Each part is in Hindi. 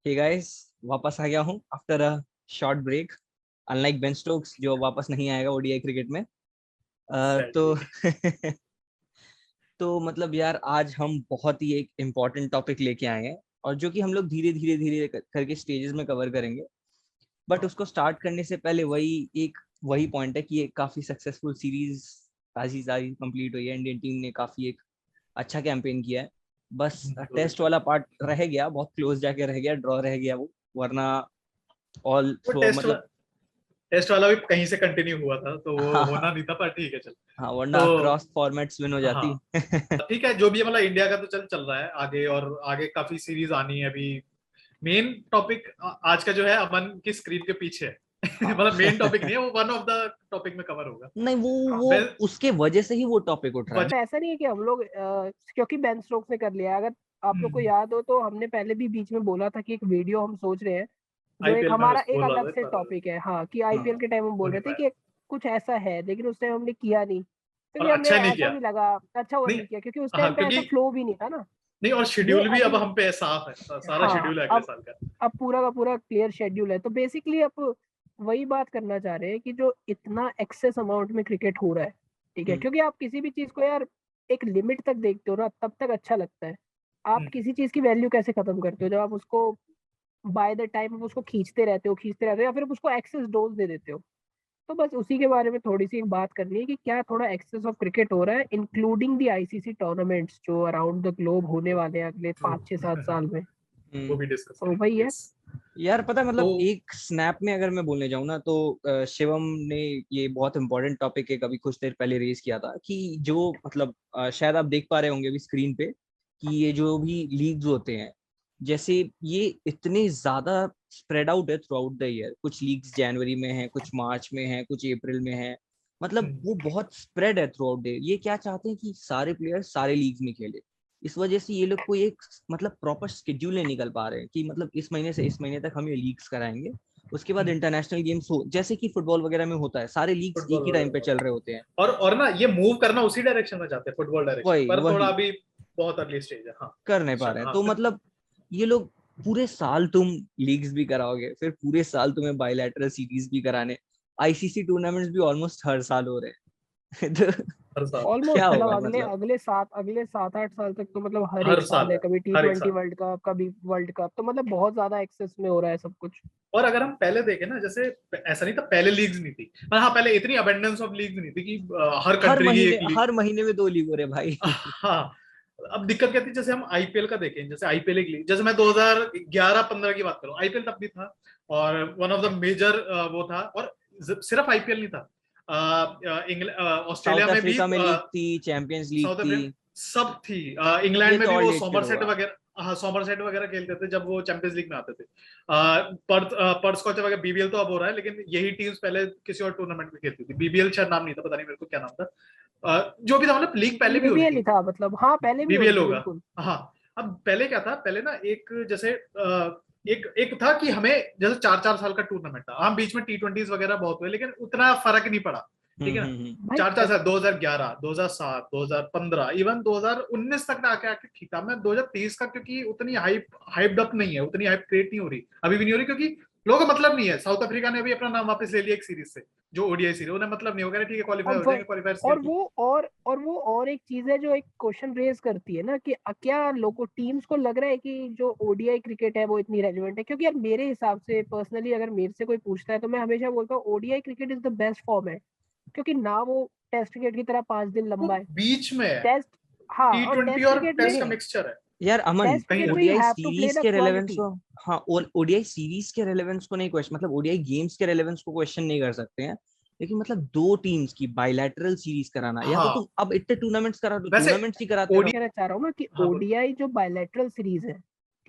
हे गाइस, वापस आ गया हूँ after a short break. Unlike Ben Stokes जो वापस नहीं आएगा ओडीआई क्रिकेट में। तो सैडली। तो मतलब यार आज हम बहुत ही एक इम्पोर्टेंट टॉपिक लेके आए हैं और जो कि हम लोग धीरे धीरे धीरे करके स्टेजेस में कवर करेंगे। बट उसको स्टार्ट करने से पहले वही पॉइंट है कि ये काफी सक्सेसफुल सीरीज सारी सारी कंप्लीट हुई है। इंडियन टीम ने काफी एक अच्छा कैंपेन किया है। बस टेस्ट वाला पार्ट रह गया, बहुत क्लोज जाके रह गया, ड्रॉ रह गया वो, वरना ऑल वो थ्रू मतलब टेस्ट वाला भी कहीं से कंटिन्यू हुआ था, तो वो हाँ होना नहीं था, पर ठीक है, चल। हाँ, वरना तो अक्रॉस फॉर्मेट्स विन हो हाँ, जाती। ठीक है, जो भी है, मतलब इंडिया का तो चल चल रहा है आगे, और आगे काफी सीरीज आनी है अभी। मेन टॉपिक आज का जो है, अमन की स्क्रीन के पीछे है। हाँ मतलब मेन टॉपिक नहीं है वो, वन ऑफ द टॉपिक में कवर होगा। नहीं, वो बेन उसके वजह से ही वो टॉपिक उठ रहा है। वजह। ऐसा नहीं है कि हम लोग क्योंकि बेन स्टोक्स ने कर लिया। अगर आप लोग को याद हो तो हमने पहले भी बीच में बोला था कि एक वीडियो हम सोच रहे हैं, जो एक आईपीएल में हमारा एक बोल रहा अलग था, से पर टॉपिक है। हाँ, कि हाँ, आईपीएल के टाइम हम हो बोल नहीं रहे थे पाया कि कुछ ऐसा है, लेकिन उस टाइम हमने किया नहीं और क्योंकि हमें अच्छा नहीं ऐसा किया। भी लगा अच्छा वो नहीं, नहीं किया क्योंकि उस हाँ, टाइम पे क्योंकि ऐसा फ्लो भी नहीं था ना। नहीं, और ये शेड्यूल भी अब अभी हम पे साफ है, सारा हाँ, शेड्यूल है अगले साल का। अब पूरा का पूरा क्लियर शेड्यूल है। तो बेसिकली अब वही बात करना चाह रहे हैं कि जो इतना एक्सेस अमाउंट में क्रिकेट हो रहा है, ठीक है, हम्म, क्योंकि आप किसी भी चीज को यार एक लिमिट तक देखते हो ना, तब तक अच्छा लगता है। आप हम्म, किसी चीज की वैल्यू कैसे खत्म करते हो? जब आप उसको बाय द टाइम आप उसको खींचते रहते हो या फिर आप उसको एक्सेस डोज दे देते हो। तो बस उसी के बारे में थोड़ी सी बात करनी है कि क्या थोड़ा एक्सेस ऑफ क्रिकेट हो रहा है, इंक्लूडिंग दी आईसीसी टूर्नामेंट्स जो अराउंड द ग्लोब होने वाले हैं अगले 5 6 7 साल में। वो हम्म। भी डिस्कस तो करेंगे, वही है। यस। यार पता है तो मतलब एक स्नैप में अगर मैं बोलने जाऊँ ना तो शिवम ने ये बहुत इंपॉर्टेंट टॉपिक एक अभी कुछ देर पहले रेज किया था कि जो मतलब शायद आप देख पा रहे होंगे अभी स्क्रीन पे कि ये जो भी लीग्स होते हैं, जैसे ये इतने ज्यादा स्प्रेड आउट है थ्रू आउट द ईयर। कुछ लीग्स जनवरी में है, कुछ मार्च में है, कुछ अप्रैल में है। मतलब वो बहुत स्प्रेड है थ्रू आउट द ईयर। ये क्या चाहते हैं कि सारे प्लेयर्स सारे लीग्स में खेले। इस वजह से ये लोग कोई एक मतलब प्रॉपर स्केड्यूल नहीं निकल पा रहे हैं कि मतलब इस महीने से इस महीने तक हम ये लीग्स कराएंगे। उसके बाद इंटरनेशनल गेम्स हो, जैसे कि फुटबॉल वगैरह में होता है, सारे लीग्स एक फुटबॉल ही टाइम पे वगैरह, चल रहे होते हैं। और ना ये मूव करना उसी डायरेक्शन में चाहते हैं, फुटबॉल डायरेक्शन, वही पर थोड़ा वही अभी बहुत अर्ली स्टेज है। हाँ, कर नहीं पा रहे हैं। हाँ, तो मतलब ये लोग पूरे साल तुम लीग्स भी कराओगे, फिर पूरे साल तुम्हें बायलैटरल सीरीज भी कराने, आईसीसी टूर्नामेंट्स भी ऑलमोस्ट हर साल हो रहे हैं। तो हर साल, क्या ऑलमोस्ट मतलब होगा अगले मतलब। अगले 7 8 साल तक तो मतलब हर हर एक साल साल है। है, कभी टी हर एक ट्वेंटी साल। वर्ल्ड कप, कभी वर्ल्ड कप, तो मतलब बहुत ज्यादा एक्सेस में हो रहा है सब कुछ। और अगर हम पहले देखें ना, जैसे ऐसा नहीं था, पहले लीग्स नहीं थी, पर हाँ, पहले इतनी अबेंडेंस ऑफ लीग्स नहीं थी कि हर कंट्री की एक लीग। हर महीने में 2 लीग हो रहे भाई। हाँ, अब दिक्कत क्या थी, जैसे हम आईपीएल का देखें, जैसे आईपीएल एक लीग, जैसे मैं 2011-15 की बात करूं, आईपीएल तब भी था, और वन ऑफ द मेजर वो था, और सिर्फ आईपीएल नहीं था, ऑस्ट्रेलिया साउथ में भी, अफ्रीका में लीग थी, चैंपियंस लीग साउथ थी। अफ्रीका सब थी, ये इंग्लैंड में तो भी ऑल वो डेटेड सॉमरसेट होगा। वगैरह, हाँ, सॉमरसेट वगैरह खेलते थे जब वो चैंपियंस लीग में आते थे। पर्थ स्कॉच वगैरह, बीबीएल तो अब हो रहा है, लेकिन यही टीम्स पहले किसी और टूर्नामेंट में खेलती थी। बीबीएल शायद नाम नहीं था, पता नहीं मेरे को क्या नाम था। जो भी था, मतलब लीग पहले भी हो रही बीबीएल थी। ही था, मतलब हाँ पहले भी हो रही बीबीएल थी होगा, बिल्कुल। हाँ। अब पहले क्या था, पहले ना एक जैसे एक एक था कि हमें जैसे 4-4 साल का टूर्नामेंट था, हम बीच में टी20s वगैरह बहुत हुए, लेकिन उतना फर्क नहीं पड़ा। ठीक है ना, भाई 4-4 साल, 2011, 2007, 2015, इवन 2019 तक ना आके आके ठीक था। मैं 2030 का, क्योंकि उतनी हाइप्ड अप नहीं है, उतनी हाइप क्रिएट नहीं हो रही, अभी भी नहीं हो रही, क्योंकि लोगों को मतलब नहीं है। साउथ अफ्रीका ने भी अपना नाम वापस ले लिया एक सीरीज से, जो ओडीआई सीरीज, उन्हें मतलब नहीं होगा, ठीक है, क्वालिफाई हो अब जाएंगे, क्वालिफायर और खेल। वो एक चीज है जो एक क्वेश्चन रेज करती है ना कि क्या लोगों टीम्स को लग रहा है कि जो ओडीआई क्रिकेट है वो इतनी रेलिवेंट है? क्योंकि यार मेरे हिसाब से पर्सनली अगर मेरे से कोई पूछता है तो मैं हमेशा बोलता हूँ ODI cricket is the best form है। क्योंकि ना वो टेस्ट क्रिकेट की तरह 5 दिन वो लंबा है। बीच में है, टेस्ट, हाँ, और टी20 टेस्ट और क्रिकेट में टेस्ट का लेकिन मिक्सचर है यार अमन, टेस्ट कहीं क्रिकेट ना। में you ODI have to play series the के रेलेवेंस क्वालिटी। को, हाँ, ओडीआई सीरीज के रेलेवेंस को नहीं क्वेश्चन, मतलब ओडीआई गेम्स के रेलेवेंस को क्वेश्चन नहीं कर सकते हैं। लेकिन मतलब दो टीम्स की बायलैटरल सीरीज कराना, या तो तुम हाँ, अब इतने टूर्नामेंट्स करा दो, वैसे टूर्नामेंट्स ही कराते ओडी, रहो। कहना चाह रहा हूँ ना कि हाँ, बोल। ओडीआई जो बायलैटरल सीरीज है,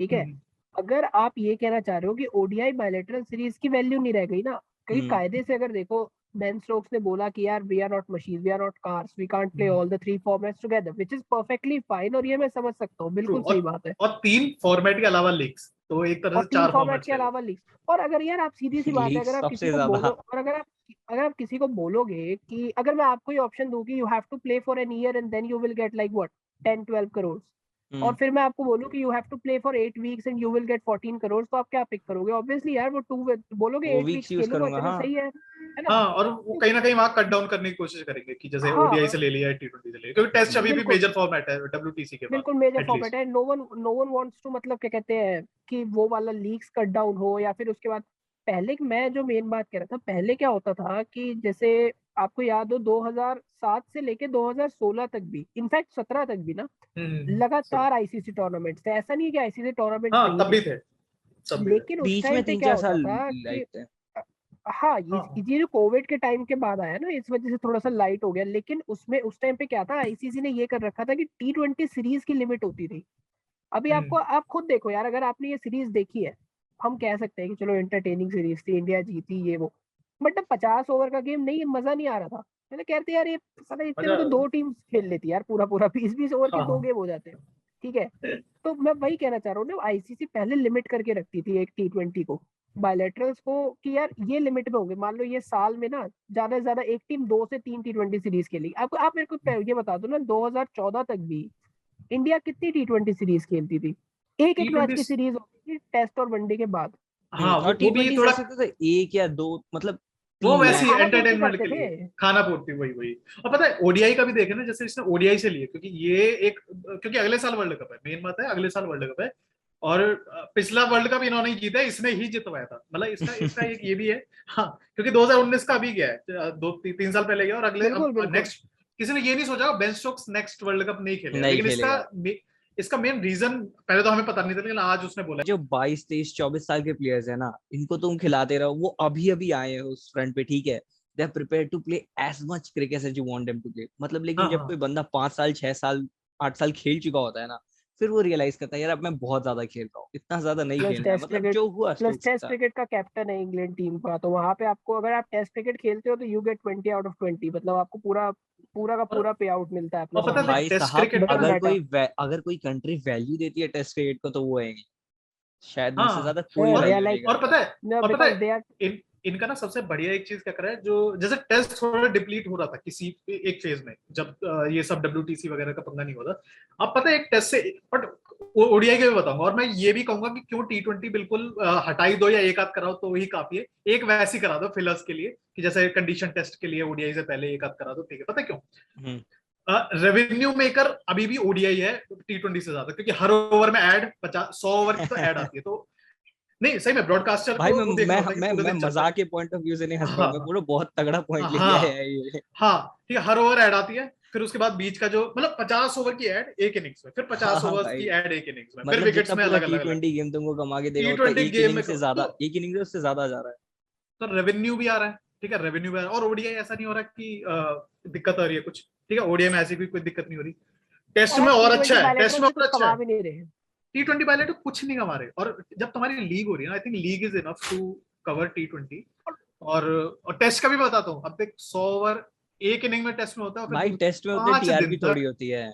ठीक है, हम्म, अगर आप ये कहना चाह रहे हो कि ओडीआई बायलैटरल सीरीज की वैल्यू नहीं रह गई ना, क्योंकि हम्म कायदे से अगर देखो, बेन स्टोक्स ने बोला कि यार we are not machine, we are not cars, we can't play hmm, all the 3 formats together, which is perfectly fine, और ये मैं समझ सकता हूँ, ट्रू। बिल्कुल और सही बात है। 3 फॉर्मेट के अलावा लीग्स, तो एक तरह और से तीन 4 फॉर्मेट फॉर्मेट्स के ले लो। अलावा लीग। और अगर यार आप सीधी सी बात है, लीग सबसे बोलो, ज्यादा। और अगर आप किसी को बोलोगे कि अगर मैं आपको ये ऑप्शन दूं कि you have to play for an year and then you will get like what 10 12 crore, और फिर मैं आपको बोलूं कि you have to play for 8 weeks and you will get 14 crore, तो आप क्या पिक करोगे? ऑब्वियसली यार वो बोलोगे वो 8 वीक्स वीक्स यूज खेलूंगा, करूंगा। चलो हाँ, सही है ना? हाँ, और वो कहीं ना कहीं वहां कट डाउन करने की कोशिश करेंगे कि जैसे हाँ ओडीआई से ले लिया, T20 से ले लिया, क्योंकि टेस्ट अभी भी बिल्कुल मेजर फॉर्मेट है डब्ल्यूटीसी के बाद बिल्कुल मेजर फॉर्मेट एटलीस्ट। है। नो वन वांट्स टू, मतलब क्या कहते हैं कि वो वाला लीग्स कट डाउन हो, या फिर उसके बाद पहले मैं जो मेन बात कह रहा था, पहले क्या होता था कि जैसे आपको याद हो 2007 से लेके 2016 तक भी, इनफैक्ट 17 तक भी ना, सब। लगातार आईसीसी टूर्नामेंट्स थे। ऐसा नहीं है कि आईसीसी टूर्नामेंट्स हाँ, नहीं तब थे, भी थे, तब भी थे। लेकिन उस बीच में टाइम पे क्या 3-4 होता साल था कि लाइट थे। हाँ, हाँ, ये जो कोविड के टाइम के बाद आया ना, इस वजह से थोड़ा सा लाइट हो गया। लेकिन उसमें उस टाइम पे क्या था, आईसीसी ने ये कर रखा था कि T20 सीरीज की लिमिट होती थी। अभी आपको, आप खुद देखो यार, अगर आपने ये सीरीज देखी है, हम कह सकते हैं कि चलो एंटरटेनिंग सीरीज थी, इंडिया जीती ये वो, बट अब 50 ओवर का गेम नहीं, मजा नहीं आ रहा था। मैंने कहते यार ये साला इतने मजा। में तो 2 टीम्स खेल लेती यार, पूरा पूरा 20-20 ओवर के हाँ, 2 गेम हो जाते हैं। ठीक है, तो मैं वही कहना चाह रहा हूँ ना, आईसीसी पहले लिमिट करके रखती थी एक T20 को, बायलैटरल्स को, कि यार ये लिमिट में होंगे। मान लो ये साल में ना ज्यादा से ज्यादा एक टीम 2 से 3 T20 सीरीज खेलेगी। आपको, आप मेरे को ये बता दो ना, 2014 तक भी इंडिया कितनी T20 सीरीज खेलती थी? एक एक मैच T20। की सीरीज होती थी, टेस्ट और वनडे के बाद। हाँ, और वो भी T20 थोड़ा, ऐसे थे 1 या 2, मतलब वो 3 वैसी मैच। खाना पूर्ति एंटरटेनमेंट करते के लिए, थे। खाना पूर्ति, वही वही। और पता है ओडीआई का भी देखे ना, जैसे इसने ओडीआई से लिए, क्योंकि ये एक, क्योंकि अगले साल वर्ल्ड कप है, मेन बात है अगले साल वर्ल्ड कप है। और पिछला वर्ल्ड कप इन्होंने ही जीता है, इसने ही जितवाया था, मतलब इसका इसका एक ये भी है। हाँ, क्योंकि 2019 का अभी गया है, 2-3 साल पहले गया, और अगले बिल्कुल अब बिल्कुल। नेक्स्ट, किसी ने ये नहीं सोचा Ben Stokes next world cup नहीं खेलेगा, नहीं लेकिन इसका खेलेगा। इसका मेन रीजन पहले तो हमें पता नहीं था, लेकिन आज उसने बोला। जो 22, 23, 24 साल के प्लेयर्स है ना, इनको तुम खिलाते रहो, वो अभी अभी आए हैं उस फ्रंट पे, ठीक है, they are prepared to play as much cricket as you want them to play, मतलब। लेकिन हाँ, जब कोई हाँ, बंदा 5 साल, 6 साल, 8 साल खेल चुका होता है ना, फिर वो रियलाइज करता है यार अब मैं बहुत ज्यादा खेल रहा हूँ, इतना ज्यादा नहीं प्लस खेलना है, टेस्ट मतलब क्रिकेट, जो हुआ प्लस स्टोक्स के टेस्ट साथ। क्रिकेट का कैप्टन है इंग्लैंड टीम का, तो वहां पे आपको, अगर आप टेस्ट क्रिकेट खेलते हो तो यू गेट 20 आउट ऑफ 20, मतलब आपको पूरा पूरा का और पूरा पे आउट मिलता है अपना और पता है सामान। देख, भाई टेस्ट साहब, क्रिकेट में ना, अगर कोई कंट्री वैल्यू देती है टेस्ट क्रिकेट को, तो वो है शायद मुझसे हाँ, ज्यादा कोई और दे आर वैल्यू लाइक, नहीं और करता। पता है, और पता बिकॉज है दे आर, इनका ना सबसे बढ़िया एक चीज क्या करा है, जो जैसे टेस्ट थोड़ा डिप्लीट हो रहा था किसी एक फेज में, जब ये सब डब्ल्यूटीसी वगैरह का पंगा नहीं होता। अब पता है एक टेस्ट से, बट ओडीआई के भी बताऊंगा, और मैं ये भी कहूंगा कि क्यों T20 बिल्कुल हटाई दो, या एक आध कराओ तो वही काफी है, एक वैसी करा दो फिलर्स के लिए, कि जैसे कंडीशन टेस्ट के लिए ओडीआई से पहले एक आध करा दो, ठीक है। पता है क्यों? हम्म। रेवेन्यू मेकर अभी भी ओडीआई है T20 से ज्यादा, क्योंकि हर ओवर में ऐड 50-100 ओवर की तो ऐड आती है, तो नहीं सही में ब्रॉडकास्टर भाई को वो देखना होता है कि मैं पूरे मैं दिन चलता है। मजाक के पॉइंट ऑफ व्यू से नहीं हंस रहा हूँ, मैं हाँ, पूरा बहुत तगड़ा पॉइंट ले लिया हाँ, है ये। हाँ, ठीक है, हर ओवर ऐड आती है, फिर उसके बाद बीच का जो, मतलब 50 ओवर की ऐड एक इनिंग्स में, फिर हाँ 50 हाँ ओवर भाई, की ऐड एक इनिंग्स में, फिर मतलब विकेट्स जितना में पूरा अलग अलग अलग। T20 गेम तुमको कमा के देगा, उतना T20 एक गेम इनिंग में से तो ज्यादा, एक इनिंग से ज्यादा जा रहा है। रेवेन्यू भी आ रहा है, ठीक है, रेवेन्यू भी आ रहा है, और ओडीआई ऐसा नहीं हो रहा कि दिक्कत आ रही है कुछ, ठीक है, ओडीआई में ऐसी भी कोई दिक्कत नहीं हो रही। टेस्ट और में आप और अच्छा T20 है, टेस्ट बायलैटरल में से और कुछ अच्छा कमा है। भी नहीं रहे। T20 वाले तो कुछ नहीं कमा रहे, और जब तुम्हारी लीग हो रही है ना, I think league is enough to cover T20। और टेस्ट का भी बताता हूँ, अब देख 100 ओवर एक इनिंग में टेस्ट में होता है, और भाई फिर टेस्ट में उतनी 5 दिन टीआरपी थोड़ी तक। होती है।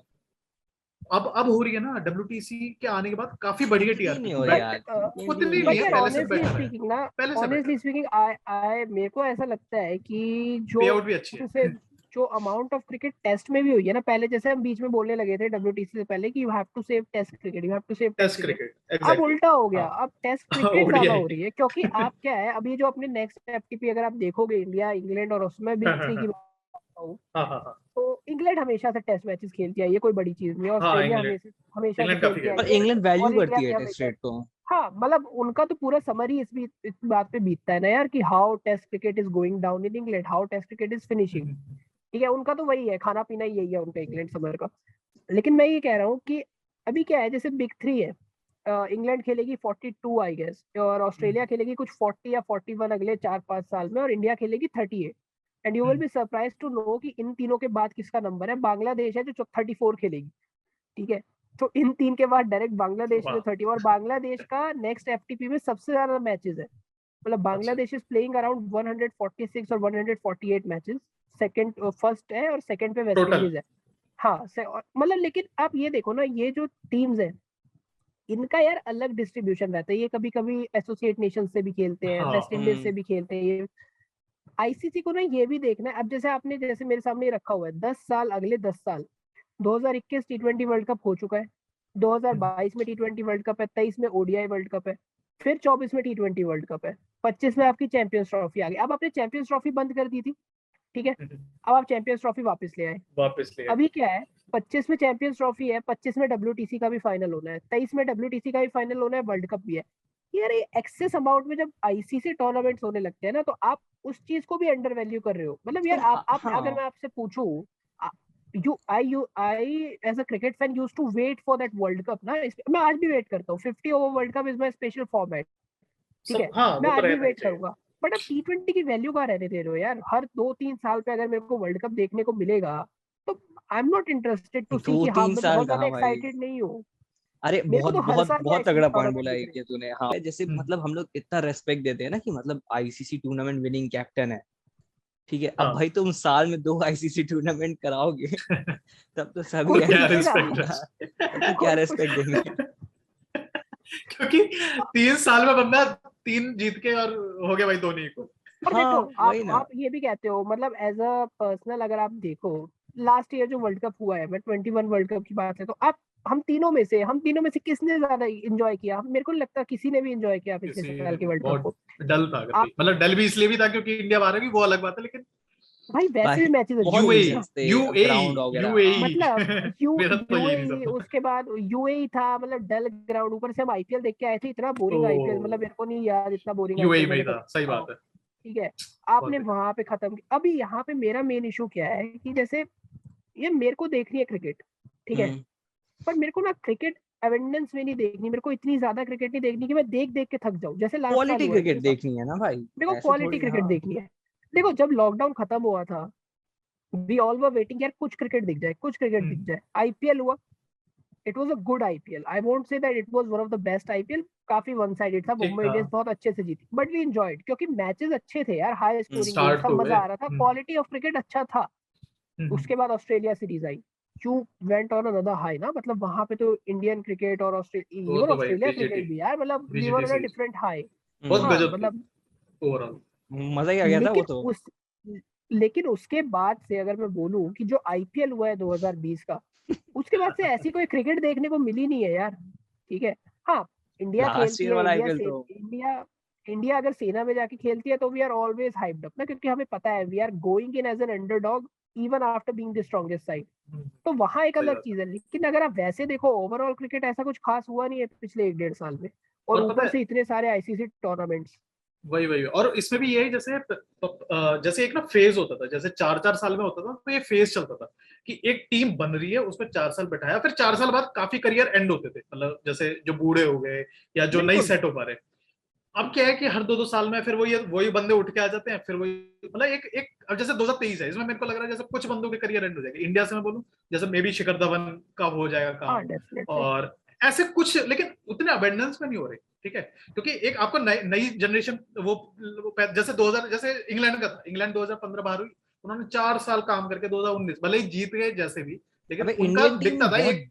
अब हो रही है ना, डब्ल्यूटीसी के आने के बाद काफी बढ़िया उतनी नहीं टीआरपी, हो रही बट बट यार, T20 उतनी उतनी नहीं बट है, यार पहले से ऑनेस्टली बेटर है, स्पीकिंग ना, पहले से बेटर ऑनेस्टली है। स्पीकिंग आई आई मेरे को ऐसा लगता है कि पे जो आउट भी अच्छी जैसे है। जो अमाउंट ऑफ क्रिकेट टेस्ट में भी हुई है ना, पहले जैसे हम बीच में बोलने लगे थे डब्ल्यूटीसी से पहले कि you have to save test cricket, you have to save test test cricket, cricket अब एग्जैक्टली। उल्टा हो गया, हाँ, अब टेस्ट क्रिकेट ज्यादा हो ओडीआई। रही है। क्योंकि आप क्या है, अभी जो अपने नेक्स्ट एफटीपी अगर आप देखोगे इंडिया इंग्लैंड, और उसमें बिग थ्री की बात करता हूँ, हाँ, हाँ, हाँ, तो इंग्लैंड हमेशा से टेस्ट मैचेस खेलती है, ये कोई बड़ी चीज नहीं है। हाँ, ऑस्ट्रेलिया इंग्लैंड, हमेशा हमेशा से इंग्लैंड काफी खेलती खेलता और है। आई है, इंग्लैंड और वैल्यू इंडिया करती भी है टेस्ट हमेशा। रेट को। हाँ, मतलब उनका तो पूरा समरी इस बात पे बीतता है ना यार, कि how test cricket is going down in England, how test cricket is finishing. ठीक है, उनका तो वही है, खाना पीना ही यही है उनका, इंग्लैंड समर का। लेकिन मैं ये कह रहा हूँ कि अभी क्या है, जैसे बिग थ्री है, इंग्लैंड खेलेगी 42 आई गेस, और ऑस्ट्रेलिया खेलेगी कुछ 40 या 41 अगले 4-5 साल में, और इंडिया खेलेगी 38। And you will be surprise to know कि इन तीनों के बाद किसका नंबर है। बांग्लादेश है जो 34 खेलेगी। ठीक है, तो इन तीन के बाद डायरेक्ट बांग्लादेश में वाह, 30, और बांग्लादेश का नेक्स्ट एफटीपी में सबसे ज्यादा मैचेस है। मतलब अच्छा, बांग्लादेश इज प्लेइंग अराउंड 146 और 148 मैचेस, सेकंड फर्स्ट है, और सेकंड पे वेस्ट टोटल। इंडीज है। हाँ मतलब, लेकिन आप ये देखो ना, ये जो टीम्स है इनका यार अलग डिस्ट्रीब्यूशन रहता है। ये कभी कभी एसोसिएट नेशन से भी खेलते हैं, हाँ, वेस्ट इंडीज से भी खेलते हैं। ये आईसीसी को ना ये भी देखना है। अब जैसे आपने, जैसे मेरे सामने रखा हुआ है 10 साल, अगले 10 साल 2021 T20 वर्ल्ड कप हो चुका है, 2022 में T20 वर्ल्ड कप है, 23 में ओडीआई वर्ल्ड कप है, फिर 24 में T20 वर्ल्ड कप है, 25 में आपकी चैंपियंस ट्रॉफी आ गई। अब आपने चैंपियंस ट्रॉफी बंद कर दी थी, ठीक है, अब आप चैंपियंस ट्रॉफी वापस ले आए। वापस ले आए। अभी क्या है, 25 में चैंपियंस ट्रॉफी है, 25 में WTC का भी फाइनल होना है, 23 में WTC का भी फाइनल होना है, वर्ल्ड कप भी है। यार ये एक्सेस अमाउंट में जब आईसीसी टूर्नामेंट्स होने लगते हैं ना, तो आप उस चीज को भी अंडर वैल्यू कर रहे हो। मतलब यार आप अगर मैं आपसे पूछूं, I as a cricket fan used to wait for that world cup ना, मैं आज भी वेट करता हूँ। 50 over world cup is my special format, ठीक है, हाँ, मैं वो तो आज भी रहना ही वेट चाहिए। करूंगा। बट अब T20 की वैल्यू कहाँ रहने दे रहे हो यार? हर 2-3 साल पे अगर मेरे को वर्ल्ड कप देखने को मिलेगा तो I am not interested to see दो कि हाँ तीन मैं साल बहुत ज्यादा कहाँ भाई, एक्साइटेड नहीं हूँ। अरे मेरे को बहुत तो हर बहुत साल ये बहुत आईसीसी तगड़ा पॉइंट टूर्नामेंट बोला दिख रहे ये तूने। हाँ जैसे हम्म, मतलब हम लोग इतना रेस्पेक्ट देते हैं ना कि मतलब आईसीसी टूर्नामेंट विनिंग कैप्टन है, ठीक है, अब हाँ। भाई तुम साल में 2 आईसीसी टूर्नामेंट कराओगे तब तो सभी कोई क्या देगा? ऐसे रिस्पेक्ट तब तो क्या कोई कुछ रेस्पेक्ट देंगे। क्योंकि 3 साल में बंदा 3 जीत के और हो गया भाई धोनी को। और हाँ देखो वही ना। आप ये भी कहते हो, मतलब एज अ पर्सनल अगर आप देखो, लास्ट ईयर जो वर्ल्ड कप हुआ है, मैं 21 वर्ल्ड कप की बात है, तो आप हम तीनों में से किसने ज्यादा एंजॉय किया? मेरे को नहीं लगता किसी ने भी एंजॉय किया पिछले किसी साल के वर्ल्ड कप बहुत को। डल था आप मतलब डल भी इसलिए भी था क्योंकि इंडिया बाहर है, वो अलग बात है, लेकिन भाई वैसे भाई भी मैचेस अच्छे बहुत नहीं थे यूएई ना। रीजंस थे, ग्राउंड यूएई वगैरह, हाँ। मतलब यूएई मेरा तो यही यूएई, रीजन था। उसके बाद यूएई था, मतलब डल ग्राउंड, ऊपर से हम आईपीएल देख के आए थे, इतना बोरिंग आईपीएल, मतलब ओ, मेरे को नहीं याद इतना बोरिंग यूएई आईपीएल में ही मैंने था, कभी सही देखा बात हो, है। ठीक है। बहुत आपने बढ़िया। वहां पे खत्म किया। अभी यहाँ पे मेरा मेन इशू क्या है कि जैसे ये मेरे को देखनी है क्रिकेट, ठीक है, हम्म पर मेरे को ना क्रिकेट एवेंडेंस में नहीं देखनी, मेरे को इतनी ज्यादा क्रिकेट नहीं देखनी कि मैं देख देख के थक जाऊं, जैसे लास्ट साल क्वालिटी हुआ है मेरे क्रिकेट साथ। देखनी है ना भाई, मेरे को ऐसे क्वालिटी थोड़ी, क्रिकेट हाँ। देखनी है। देखो जब लॉकडाउन खत्म हुआ था, वी ऑल वर वेटिंग यार कुछ क्रिकेट दिख जाए, कुछ क्रिकेट दिख हम्म, जाए। आईपीएल हुआ, it was a good IPL, I won't say that it was one of the best IPL, काफी वन साइडेड था, ठीक मुंबई था। इंडियंस बहुत अच्छे से जीती, बट वी एंजॉयड क्योंकि मैचेस अच्छे थे यार, हाई स्कोरिंग गेम, स्टार्ट सब तो हुए। मजा आ रहा था, क्वालिटी ऑफ क्रिकेट अच्छा था। उसके बाद ऑस्ट्रेलिया सीरीज आई, you went on another high ना, मतलब वहां पे तो इंडियन क्रिकेट और ऑस्ट्रेलिया, वो इवन तो भाई ऑस्ट्रेलिया बीजीटी क्रिकेट भी यार, मतलब we were BGT on a series different high. बहुत हम्म हाँ गजब थी मतलब, ओवरऑल। मजा ही आ गया था वो लेकिन तो। उस लेकिन उसके बाद से अगर मैं बोलूं कि जो आईपीएल हुआ है 2020 का, उसके बाद से ऐसी कोई क्रिकेट देखने को मिली नहीं है यार, ठीक है। हाँ, इंडिया लास्ट खेलती ईयर है, वाला आईपीएल तो इंडिया अगर सेना में जाके खेलती है तो we are always hyped up ना, क्योंकि हमें पता है we are going in as an underdog even after being the strongest side. तो वहां एक सही अलग बात है। चीज है, लेकिन अगर आप वैसे देखो ओवरऑल क्रिकेट ऐसा कुछ खास हुआ नहीं है पिछले 1-1.5 साल में, और और पता ऊपर है से इतने सारे आईसीसी टूर्नामेंट्स। वही वही, और इसमें भी यही जैसे जैसे एक ना फेज होता था, जैसे 4 4 साल में होता था, तो ये फेज चलता था कि एक टीम बन रही है, उसमें 4 साल बैठाया, फिर 4 साल बाद काफी करियर एंड होते थे, मतलब जैसे जो बूढ़े हो गए या जो नहीं बिल्कुल। सेट हो पा रहे। अब क्या है कि हर 2 2 साल में फिर वही बंदे उठ के आ जाते हैं, फिर वही मतलब एक एक अब जैसे 2023 है, इसमें मेरे को लग रहा है जैसे कुछ बंदों के करियर एंड हो जाएंगे इंडिया से मैं बोलूं, जैसे मे बी शिखर धवन का हो जाएगा हाँ काम, डेफिनेटली। और ऐसे कुछ, लेकिन उतने अबेंडेंस में नहीं हो रहे, ठीक है, क्योंकि एक आपको नई जनरेशन जैसे 2000, जैसे इंग्लैंड का था, इंग्लैंड 2015 बाहर हुई, उन्होंने 4 साल काम करके 2019 भले ही जीत गए जैसे भी, लेकिन अबे उनका इंडियन टीम दिखता था बहुत एक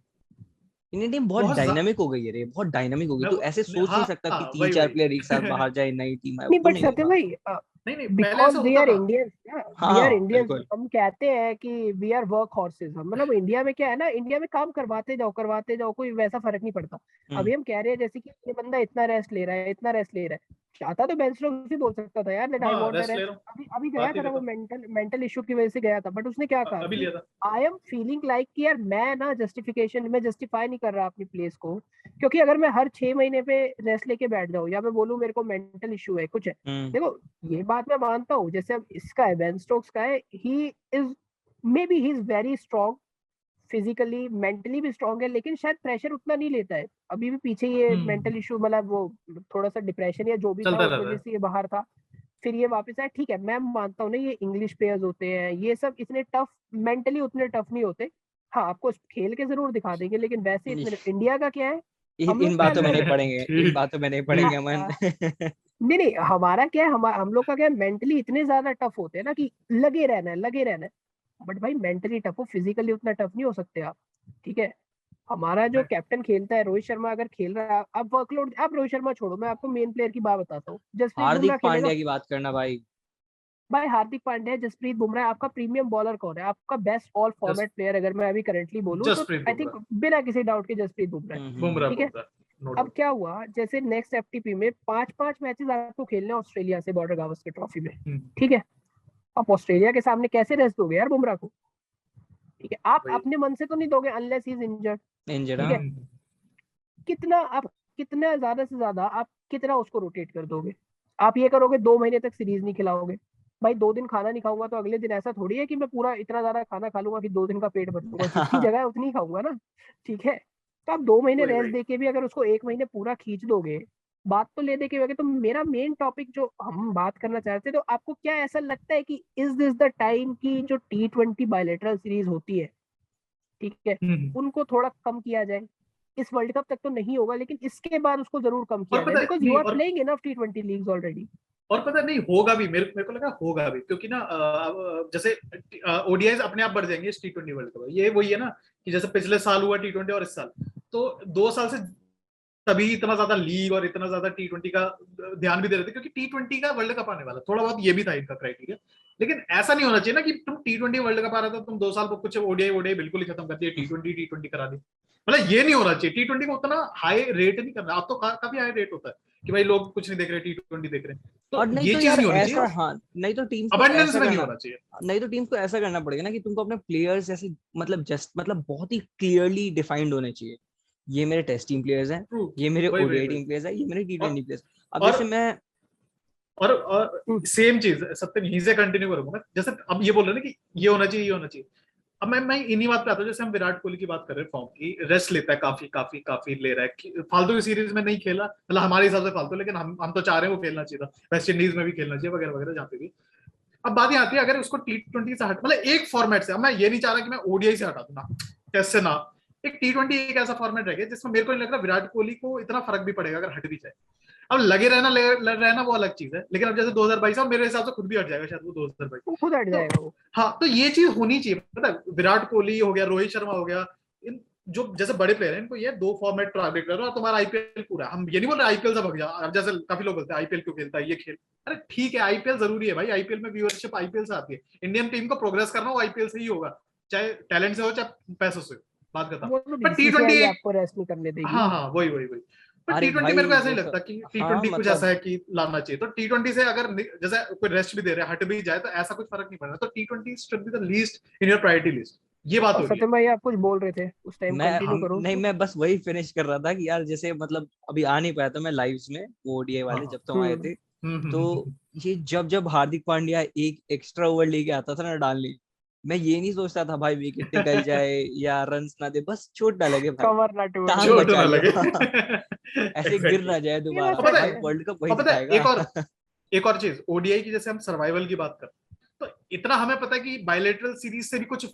इंडियन टीम बहुत बहुत डायनामिक हो गई है रे, बहुत डायनामिक हो गई, मैं तो ऐसे सोच नहीं हाँ सकता कि हाँ, तीन वही चार वही प्लेयर एक साथ बाहर जाए, नई टीम आए, नहीं वो बट नहीं सत्य होगा। भाई, नहीं नहीं, पहले बिकॉज ऐसा दे होता आर था। इंडियंस, हाँ वी आर हाँ इंडियंस, बिल्कुल। हम कहते हैं कि वी आर वर्क हॉर्सेस, हम मतलब इंडिया में क्या है ना, इंडिया में काम करवाते जाओ, कोई वैसा फर्क नहीं पड़ता। हम्म अभी हम कह रहे हैं जैसे कि ये बंदा इतना रेस्ट ले रहा है, इतना रेस्ट ले रहा है, चाहता तो बेन स्टोक्स भी बोल सकता था यार दैट आई हाँ, वांट अ रेस्ट ले रेस्ट। रहा हूँ, अभी अभी गया बात ही था ना, वो खत्म। मेंटल इशू की वजह से गया था, बट उसने क्या कहा अभी कि लिया था। आई एम फीलिंग लाइक कि यार मैं ना जस्टिफिकेशन में जस्टिफाई नहीं कर रहा अपनी प्लेस को, क्योंकि अगर मैं हर 6 महीने पे रेस्ट लेके बैठ जाऊं या मैं बोलूं मेरे को मेंटल इशू है कुछ है, हम्म देखो ये बात मैं मानता हूँ, जैसे अब इसका है बेन स्टोक्स का है, he is may be he is very strong, physically mentally भी स्ट्रांग है, लेकिन शायद प्रेशर उतना नहीं लेता है। अभी भी पीछे ये हम्म, मेंटल इशू, मतलब वो थोड़ा सा डिप्रेशन या जो भी था चलता उस रहता वजह है। से ये बाहर था, फिर ये वापस आया, ठीक है, मैं मानता हूँ ना ये इंग्लिश प्लेयर्स होते हैं, ये सब इतने टफ, मेंटली उतने टफ नहीं होते। हाँ आपको खेल के जरूर दिखा देंगे, लेकिन वैसे इतने, इंडिया का क्या है, हम इन लोग क्या बातों में नहीं लग पड़ेंगे, इन ठीक बातों में नहीं ठीक। पड़ेंगे अमन। नहीं नहीं, हमारा क्या है, हम लोग का क्या है, मेंटली इतने ज्यादा टफ होते हैं ना कि लगे रहना है। बट भाई मेंटली टफ हो, फिजिकली उतना टफ नहीं हो सकते आप, ठीक है। हमारा जो कैप्टन खेलता है रोहित शर्मा, अगर खेल रहा है, अब वर्कलोड, आप रोहित शर्मा छोड़ो, मैं आपको मेन प्लेयर की बात बताता हूँ, जसप्रीत हार्दिक बुमराह खेलेगा। पांड्या की बात करना भाई। भाई हार्दिक पांड्या, जसप्रीत बुमराह, आपका प्रीमियम बॉलर कौन है? आपका बेस्ट ऑल फॉर्मेट प्लेयर अगर मैं अभी करंटली बोलूं तो जसप्रीत आई थिंक बुमराह, बिना किसी डाउट के जसप्रीत बुमराह है। बुमराह ठीक है, बुमराह, नो अब डाउट। क्या हुआ, जैसे नेक्स्ट एफटीपी में 5-5 मैचेस आपको खेलने हैं ऑस्ट्रेलिया से बॉर्डर गावस्कर ट्रॉफी में। ठीक है, आप ऑस्ट्रेलिया के सामने कैसे रेस्ट दोगे यार बुमराह को? ठीक है, आप वही। अपने मन से तो नहीं दोगे unless he is injured. Injured, ठीक हाँ। है, कितना आप, कितना ज्यादा से ज्यादा आप कितना उसको रोटेट कर दोगे? आप ये करोगे 2 महीने तक सीरीज नहीं खिलाओगे। भाई 2 दिन खाना नहीं खाऊंगा तो अगले दिन ऐसा थोड़ी है कि मैं पूरा इतना ज्यादा खाना खा लूंगा कि 2 दिन का पेट भर लूंगा, जितनी जगह है उतनी ही खाऊंगा ना। ठीक है, तो आप 2 महीने वही रेस्ट वही। देके भी अगर उसको 1 महीने पूरा खींच दोगे, बात तो ले दे के वगैरह। तो मेरा मेन टॉपिक जो हम बात करना चाहते थे, तो आपको क्या ऐसा लगता है कि इज दिस द टाइम की जो T20 बायलैटरल सीरीज होती है, ठीक है, उनको थोड़ा कम किया जाए? इस वर्ल्ड कप तक तो नहीं होगा, लेकिन इसके बाद उसको जरूर कम किया और जाए, पता है बिकॉज यू नहीं, are playing enough T20 leagues already. और पता नहीं होगा भी, मेरे को लगा होगा भी, क्योंकि ना जैसे ओडीआईज अपने आप बढ़ जाएंगे इस T20 वर्ल्ड कप। ये वही है ना कि जैसे पिछले साल हुआ T20 और इस साल, तो 2 साल से तभी इतना ज्यादा लीग और इतना ज्यादा T20 का ध्यान भी दे रहे थे, क्योंकि T20 का वर्ल्ड कप आने वाला, थोड़ा बहुत ये भी था इनका क्राइटेरिया। लेकिन ऐसा नहीं होना चाहिए ना कि तुम T20 वर्ल्ड कप आ रहा था, तुम 2 साल पर कुछ ओडीआई बिल्कुल ही खत्म कर दिया, T20 करा दी। मतलब ये नहीं होना चाहिए, T20 को उतना हाई रेट नहीं करना। अब तो काफी हाई रेट होता है कि भाई लोग कुछ नहीं देख रहे, T20 देख रहे हैं, और तो नहीं ये तो चीज यार नहीं होनी ऐसा, चाहिए। हाँ, नहीं तो टीम्स को अबंडेंस ऐसा में नहीं करना, होना चाहिए। नहीं तो टीम्स को ऐसा करना पड़ेगा ना कि तुमको अपने प्लेयर्स ऐसे मतलब जस्ट मतलब बहुत ही क्लियरली डिफाइंड होने चाहिए। ये मेरे टेस्ट टीम प्लेयर्स हैं, ट्रू, ये मेरे वही वही ओडीआई वही। टीम प्लेयर्स हैं, ये मेरे और T20 प्लेयर्स। अब और जैसे मैं और सेम चीज सत्य यहीं से कंटिन्यू करूंगा मैं। जैसे अब ये बोल रहे ना कि ये होना चाहिए, ये होना चाहिए। अब मैं इन्हीं बात पे आता हूँ। जैसे हम विराट कोहली की बात कर रहे हैं, फॉर्म की रेस्ट लेता है, काफी काफी काफी ले रहा है, फालतू की सीरीज में नहीं खेला, मतलब हमारे हिसाब से फालतू, लेकिन हम तो चाह रहे हैं वो खेलना चाहिए था, वेस्ट इंडीज में भी खेलना चाहिए वगैरह वगैरह, जहाँ पे भी। अब बात ये आती है, अगर उसको T20 से हट, मतलब एक फॉर्मेट से, अब मैं ये नहीं चाह रहा कि मैं ओडीआई से हटा दूं ना, टेस्ट से ना, एक T20 एक ऐसा फॉर्मेट रहेगा जिसमें मेरे को नहीं लग रहा विराट कोहली को इतना फर्क भी पड़ेगा अगर हट भी जाए। अब रहना वो अलग चीज है, लेकिन अब जैसे 2022 और मेरे हिसाब से खुद भी हट जाएगा शायद वो 2022। वो खुद हट तो जाएगा वो। हाँ, तो ये चीज होनी चाहिए, पता है, विराट कोहली हो गया, रोहित शर्मा हो गया, इन जो जैसे बड़े प्लेयर हैं, इनको ये 2 फॉर्मेट टारगेट करो और तुम्हारा आईपीएल पूरा। हम ये नहीं बोल रहे आईपीएल से भग जा। अब जैसे काफी लोग बोलते हैं आईपीएल क्यों खेलता है, ये खेल, अरे ठीक है आईपीएल जरूरी है भाई, आईपीएल में व्यूअरशिप आईपीएल से आती है। इंडियन टीम को प्रोग्रेस करना वो आईपीएल से ही होगा, चाहे टैलेंट से हो चाहे पैसों से हो, बात करता। वो तो पर T20 बीसीसीआई आपको रेस्ट नहीं करने देगी। हाँ हाँ वही वही वही। पर अरे T20 मेरे को भाई ऐसा वो ही तो, लगता कि हाँ T20 कुछ ऐसा मतलब है कि लाना चाहिए। तो T20 से अगर जैसे कोई रेस्ट भी दे रहे हैं, हट भी जाए, तो ऐसा कुछ फर्क नहीं पड़ना। तो T20 should be the least in your priority list, ये बात और हो रही है। सत्यम भाई आप कुछ बोल रहे थे उस टाइम, मैं कंटिन्यू हम करो नहीं, उसको। मैं बस वही फिनिश कर रहा था कि यार जैसे मतलब अभी आ नहीं पाया था मैं लाइव्स में, वो ओडीआई हाँ वाले हाँ। जब तुम आए थे। तो हम्म। ये जब जब हार्दिक पांड्या एक एक्स्ट्रा ओवर लेके आता था ना डालने, मैं ये नहीं सोचता था भाई विकेट निकल जाए या रन्स ना दे, बस चोट ना लगे भाई, कवर ना टूट टांग जाए। चोट बचा ना लगे। लिया। ऐसे गिर एग्जैक्टली। ना जाए ये दोबारा, बस और तो पता भाई है, वर्ल्ड कप वही और पता है सिखाएगा। एक और चीज, ओडीआई की जैसे हम सर्वाइवल की बात करते हैं, तो इतना हमें पता है कि बायलेटरल सीरीज से भी कुछ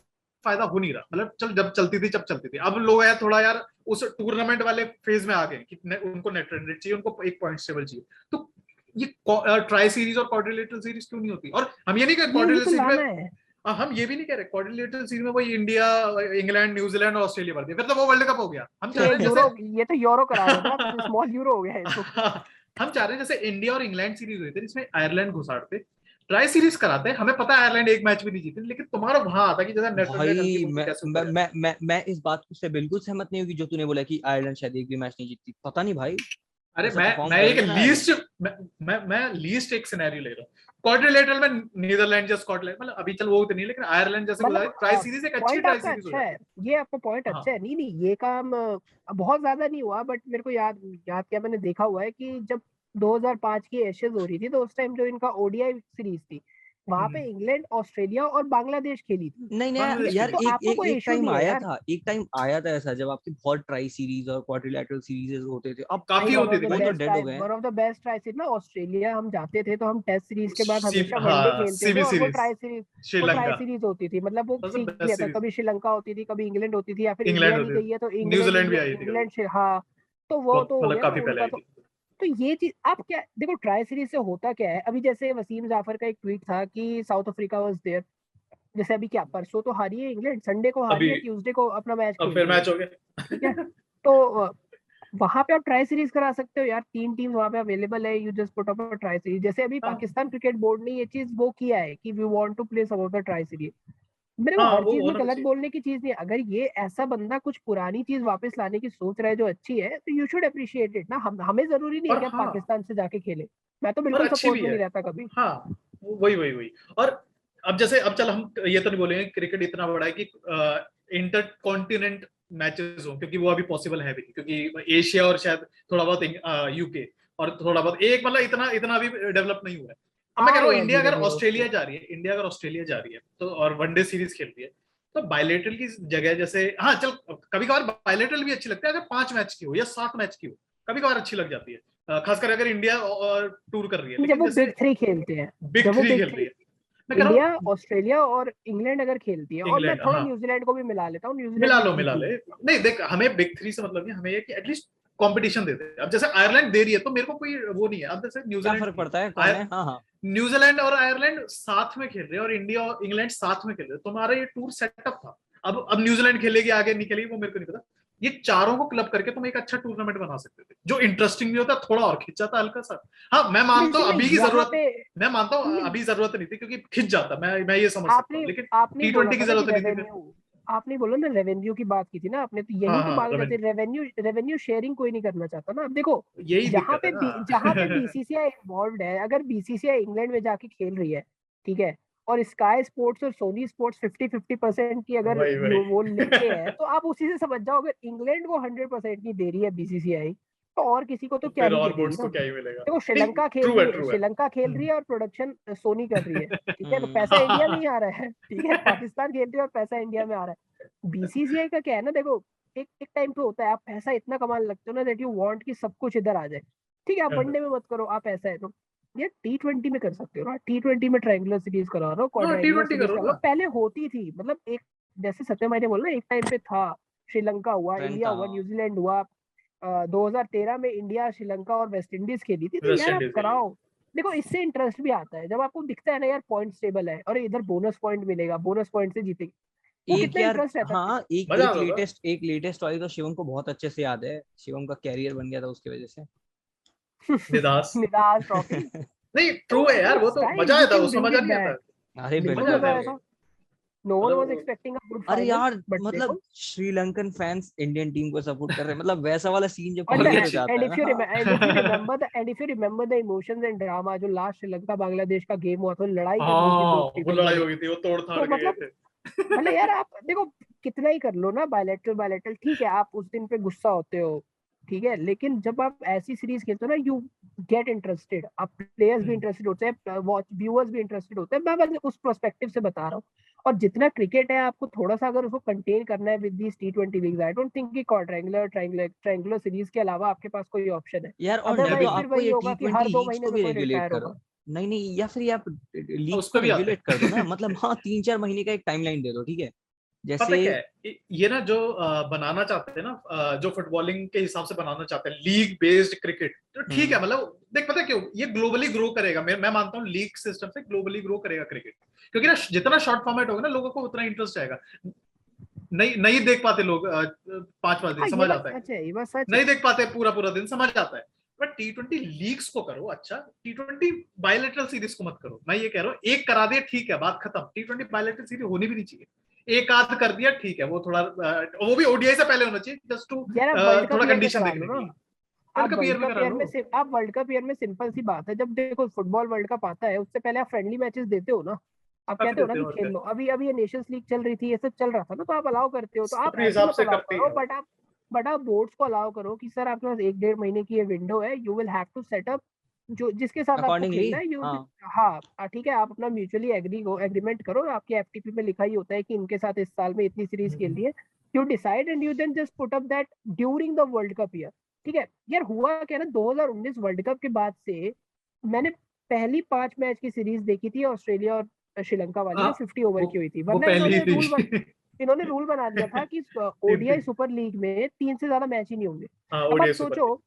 फायदा हो नहीं रहा। मतलब चल जब चलती थी जब चलती थी, अब लोग यार थोड़ा यार उस टूर्नामेंट वाले फेज में आ गए कि उनको नेट रन रेट चाहिए, उनको एक पॉइंट टेबल चाहिए। तो ये ट्राई सीरीज और क्वाड्रिलेटरल सीरीज क्यों नहीं होती? और हम ये नहीं कह यही क्वाड्रिलेटरल तो सीरीज में, लाना है। हम ये भी नहीं कह रहे क्वाड्रिलेटरल सीरीज में वही इंडिया, इंग्लैंड, न्यूजीलैंड और ऑस्ट्रेलिया भर दिया, फिर तो वो वर्ल्ड कप हो गया। हम तो चाह ये रहे हैं यूरो, जैसे ये तो यूरो करा रहे थे आप, स्मॉल यूरो हो गया है तो। हम चाह रहे हैं जैसे इंडिया और इंग्लैंड सीरीज हुई थी जिसमें आयरलैंड घुसाड़ते, ट्राई सीरीज कराते। हमें पता है आयरलैंड एक मैच भी नहीं जीती, लेकिन तुम्हारा वहां आता कि जैसा नेट रन रेट हल्की भाई फुल्की मैं कैसे मैं ऊपर मैं जाती। मैं मैं इस बात से बिल्कुल सहमत नहीं हूँ कि जो तूने बोला कि आयरलैंड शायद एक भी मैच नहीं जीतती, पता नहीं भाई, अरे ऐसा मैं परफॉर्म मैं कर एक रहे हैं ना आयरलैंड। लीस्ट मैं लीस्ट एक सिनेरियो ले रहा हूँ। क्वाड्रिलेटरल में नीदरलैंड या स्कॉटलैंड, मतलब अभी चल वो उतनी नहीं, लेकिन आयरलैंड जैसे मतलब ट्राई सीरीज एक अच्छी पॉइंट ट्राई आपका सीरीज हो अच्छा है, जाती ये आपका पॉइंट है। हाँ अच्छा है। नहीं नहीं, ये काम बहुत ज्यादा नहीं हुआ, बट मेरे को याद याद क्या, मैंने देखा हुआ है कि जब 2005 की एशेज हो रही थी, तो उस टाइम जो इनका ओडीआई सीरीज थी, वहां पे इंग्लैंड, ऑस्ट्रेलिया और बांग्लादेश खेली थी। नहीं नहीं बांग्लादेश के यार, लिए तो एक आपको एक कोई एक इशू टाइम नहीं है आया यार। था, एक टाइम आया था ऐसा जब आपकी बहुत ट्राई सीरीज और क्वाड्रिलैटरल सीरीज होते थे। अब भाई काफी वन होती ऑफ थी द भाई। वो तो बेस्ट डेड हो गए हैं। One of the best tri series ना, ऑस्ट्रेलिया हम जाते थे तो हम टेस्ट सीरीज के बाद हमेशा वनडे हाँ खेलते थे, सीबी और सीरीज, वो ट्राई श्रीलंका, सीरीज होती थी। मतलब वो सबसे सीख बेस्ट लिया था, सीरीज। कभी श्रीलंका होती थी, कभी इंग्लैंड होती थी, या फिर इंग्लैंड इंडिया नहीं होती गई है तो थी, इंग्लैंड, न्यूजीलैंड भी इंडिया, आई थी कभी, इंग्लैंड से, हाँ। तो वो बहुत तो हो मतलब गया ना काफी पहले उनका। आई थी। तो ये चीज आप क्या देखो, ट्राई सीरीज से होता क्या है? अभी जैसे वसीम जाफर का एक ट्वीट था कि साउथ अफ्रीका वाज देयर, जैसे अभी क्या परसों तो हारी है इंग्लैंड, संडे को हारी अभी है, ट्यूसडे को अपना मैच अब खेल फिर रही है। मैच हो ठीक है, गया। तो वहां पे आप ट्राई सीरीज करा सकते हो यार, 3 टीम वहां पे अवेलेबल है, you just put up a tri series. जैसे अभी हाँ पाकिस्तान क्रिकेट बोर्ड ने ये चीज वो किया है कि we want to play some of the tri series. मेरे को हाँ, हर वो चीज में होना भी गलत चाहिए। बोलने की चीज नहीं है, अगर ये ऐसा बंदा कुछ पुरानी चीज वापस लाने की सोच रहा है जो अच्छी है, तो यू शुड अप्रिशिएट इट ना। हमें जरूरी नहीं है और कि आप हाँ, पाकिस्तान से जाके खेले, मैं तो और बिल्कुल अच्छी सपोर्ट भी में है। नहीं रहता कभी। हाँ, वही वही वही। और अब जैसे, अब चल हम ये तो नहीं बोलेंगे क्रिकेट इतना बड़ा है कि इंटर कॉन्टिनेंट मैचेस हो, क्योंकि वो अभी पॉसिबल है भी नहीं, क्योंकि एशिया और शायद थोड़ा बहुत यूके और थोड़ा बहुत एक, मतलब इतना इतना अभी डेवलप नहीं हुआ है। अब मैं आ कह रहा हूँ रहे हैं इंडिया धीरे अगर धीरे उस ऑस्ट्रेलिया पे। जा रही है, इंडिया अगर ऑस्ट्रेलिया जा रही है तो, और वनडे सीरीज खेल रही है, तो बायलेटरल की जगह, जैसे हाँ चल, कभी कभार बायलेटरल भी अच्छी लगती है, अगर 5 मैच की हो या 7 मैच की हो, कभी कभार अच्छी लग जाती है, खासकर अगर इंडिया टूर कर रही है। जब लेकिन वो जैसे बिग थ्री खेलते हैं, बिग जब वो थ्री बिग खेल रही थ्री, है, मैं कह रहा इंडिया हूँ ऑस्ट्रेलिया और इंग्लैंड अगर खेलती है, और मैं इंग्लैंड, थोड़ा हाँ, न्यूजीलैंड को भी मिला लेता हूँ, न्यूजीलैंड मिला भी लो ठीक मिला ही ले। है। नहीं देख, हमें बिग थ्री से मतलब नहीं, हमें ये कि एटलीस्ट कंपटीशन देते हैं। अब जैसे आयरलैंड दे रही है तो मेरे को कोई वो नहीं है। अब जैसे क्या न्यूजीलैंड फर्क थी, पड़ता है कौन है, हाँ हाँ। न्यूजीलैंड और आयरलैंड साथ में खेल रहे हैं, और इंडिया और इंग्लैंड साथ में खेल रहे हैं, तुम्हारा ये टूर सेटअप था। अब न्यूजीलैंड खेलेगी आगे निकलेगी, वो मेरे को नहीं पता। ये चारों को क्लब करके तुम एक अच्छा टूर्नामेंट बना सकते थे, जो इंटरेस्टिंग भी होता, थोड़ा और खिंच जाता हल्का सा। हाँ, मैं मानता हूँ बेसिकली अभी की यहाँ जरूरत, पे मैं मानता हूँ नहीं, अभी जरूरत नहीं थी, क्योंकि खिंच जाता, मैं ये समझ सकता आपने हूँ, लेकिन आपने बोला T20 की था ना कि जरूरत नहीं थी फिर। रेवेन्यू, आपने बोला ना रेवेन्यू की बात की थी ना आपने, तो हाँ यही तो हाँ, बात हो जाती है। रेवेन्यू रेवेन्यू शेयरिंग कोई नहीं करना चाहता ना। अब देखो, यही दिक्कत है ना। जहाँ पे बीसीसीआई इन्वॉल्व है, अगर बीसीसीआई इंग्लैंड में जाके खेल रही है, ठीक है, और स्काई स्पोर्ट्स और सोनी स्पोर्ट्स 50-50% की अगर वही वही। वो लेते हैं, तो आप उसी से समझ जाओ, अगर इंग्लैंड को 100% की दे रही है बीसीसीआई, तो और किसी को तो क्या फिर ही दे और देगी बोर्ड्स ना। को क्या ही मिलेगा। देखो नहीं, श्रीलंका खेल ट्रू है रही है, ट्रू है। श्रीलंका खेल रही है और प्रोडक्शन सोनी कर रही है, ठीक है, तो पैसा इंडिया में हाँ, ही आ रहा है। ठीक है, पाकिस्तान खेल रही है और पैसा इंडिया में आ रहा है। बीसीसीआई का क्या है ना, देखो, एक एक टाइम पे होता है, आप पैसा इतना कमाने लगते हो ना, दैट यू वांट कि सब कुछ इधर आ जाए। ठीक है, आप वनडे में मत करो, आप ऐसा है तो ये T20 में कर सकते हो ना। T20 में ट्रायंगुलर सीरीज करा रहा हो, हाँ, टी क्वाड्रेंगुलर ट्वेंटी सीरीज करो करा लो, ना। पहले होती थी, मतलब एक, जैसे सत्यम भाई ने बोला ना, एक टाइम पे था, श्रीलंका हुआ, ट्रेंड इंडिया था, हुआ, न्यूजीलैंड हुआ, 2013 में इंडिया श्रीलंका और वेस्ट इंडीज खेली थी, तो वेस्ट यार आप इंडीज के लिए। कराओ। देखो, इससे इंटरेस्ट भी आता है, जब आपको दिखता है ना यार पॉइंट स्टेबल है, और इधर बोनस पॉइंट मिलेगा, बोनस पॉइंट से जीतेगी, वो एक कितना यार, इंटरेस्ट रहता है। हाँ एक मजा आता था। एक लेटेस्ट वाली तो शिवम को बहुत अच्छे से याद है, शिवम का कैरियर बन गया था उसकी वजह से। निदास। निदास ट्रॉफी, नहीं, तो ट्रू है इट यार, वो वाज तो टाइम, मजा वी आया था कैन उसमें, ब्रिंग मजा इट नहीं आता। बैक। अरे बिल्कुल मजा बिल्कुल आता मजा है आया वो। था। नो वन वाज मतलब एक्सपेक्टिंग अ गुड अरे फाइनल, यार, बट मतलब देखो। श्रीलंकन फैंस इंडियन टीम को सपोर्ट कर रहे हैं, मतलब वैसा वाला सीन जब And और भी क्रिएट हो अच्छी। जाता है ना, हाँ। and if you remember the emotions and drama, जो लास्ट श्रीलंका बांग्लादेश का गेम हुआ था, लड़ाई हाँ, जब हुई थी दो वो टीमों लड़ाई में, हो गई थी, वो तोड़ तो फाड़ के गए मतलब थे। यार आप देखो, कितना ही कर लो ना बायलैटरल बायलैटरल, ठीक है, आप उस दिन पे गुस्सा होते हो, ठीक है, लेकिन जब आप ऐसी सीरीज खेलते हो ना, यू गेट इंटरेस्टेड, आप प्लेयर्स भी इंटरेस्टेड होते हैं, वॉच व्यूअर्स भी इंटरेस्टेड होते हैं। मैं बस उस पर्सपेक्टिव से बता रहा हूँ। और जितना क्रिकेट है, आपको थोड़ा सा अगर उसको कंटेन करना है with these T20 leagues, I don't think कि क्वाड्रेंगुलर ट्रायंगुलर सीरीज के अलावा आपके पास कोई ऑप्शन है। यार, और नहीं मैं तो भी अदरवाइज फिर आपको वही ये होगा कि T20 हर दो लीग्स महीने को में भी कोई रेगुलेट रिटायर करो। होगा। नहीं नहीं, या फिर ये आप लीग्स उस को पे भी आते रेगुलेट हैं। कर दो ना, मतलब हाँ 3-4 महीने का एक टाइमलाइन दे दो, ठीक है, पता जैसे। क्या है, ये ना जो बनाना चाहते हैं ना, जो फुटबॉलिंग के हिसाब से बनाना चाहते हैं लीग बेस्ड क्रिकेट, तो ठीक है, मतलब देख पता है क्यों ये ग्लोबली ग्रो करेगा। मैं मानता हूँ लीग सिस्टम से ग्लोबली ग्रो करेगा क्रिकेट, क्योंकि ना जितना शॉर्ट फॉर्मेट होगा ना, लोगों को उतना इंटरेस्ट आएगा। नहीं नहीं देख पाते लोग 5-5 दिन, हाँ, ये समझ बात आता है। सच है, ये बात सच है। नहीं देख पाते पूरा पूरा दिन, समझ आता है। बट T20 लीग्स को करो अच्छा। T20 बायलैटरल सीरीज को मत करो। मैं ये कह रहा हूँ, एक करा दिया ठीक है, बात खत्म। T20 बायलैटरल सीरीज होनी भी नहीं चाहिए। एक आध कर दिया ठीक है, वो थोड़ा वो भी ओडीआई से पहले होना चाहिए, जस्ट टू यार आप वर्ल्ड कप थोड़ा ईयर में कंडीशन करा लो देखने ना। के लिए। वर्ल्ड कप ईयर में करा लो। आप वर्ल्ड कप ईयर में सिंपल सी बात है, जब देखो फुटबॉल वर्ल्ड कप आता है, उससे पहले आप फ्रेंडली मैचेस देते हो ना। आप काफी कहते हो ना देते कि हैं और खेल क्या, लो, अभी अभी ये नेशंस लीग चल रही थी, ये सब चल रहा था ना, तो आप अलाउ करते हो, तो आप अपने ऐसे हिसाब मत से अलाउ करते ही करो, है। बट आप बोर्ड्स को अलाउ करो कि सर आपके पास 1-1.5 महीने की ये विंडो है, you will have to set up जो जिसके साथ आपको अकॉर्डिंगली, खेलना है, यू। हाँ। हाँ ठीक है, आप अपना म्यूचुअली एग्रीमेंट करो, आपके एफटीपी में लिखा ही होता है कि इनके साथ इस साल में इतनी सीरीज खेलनी है। You decide and you then just put up that during the world cup year. ठीक है यार, हुआ क्या ना, 2019 वर्ल्ड कप के बाद से मैंने पहली 5 मैच की सीरीज देखी थी, ऑस्ट्रेलिया और श्रीलंका वाली, हाँ, जो 50 ओवर वो की हुई थी, वो वरना पहली ही थी। इन्होंने रूल बना दिया था कि तीन ओडीआई तीन सुपर लीग में 3 से ज्यादा मैच ही नहीं होंगे। हाँ, अब आप ओडीआई सुपर लीग। सोचो,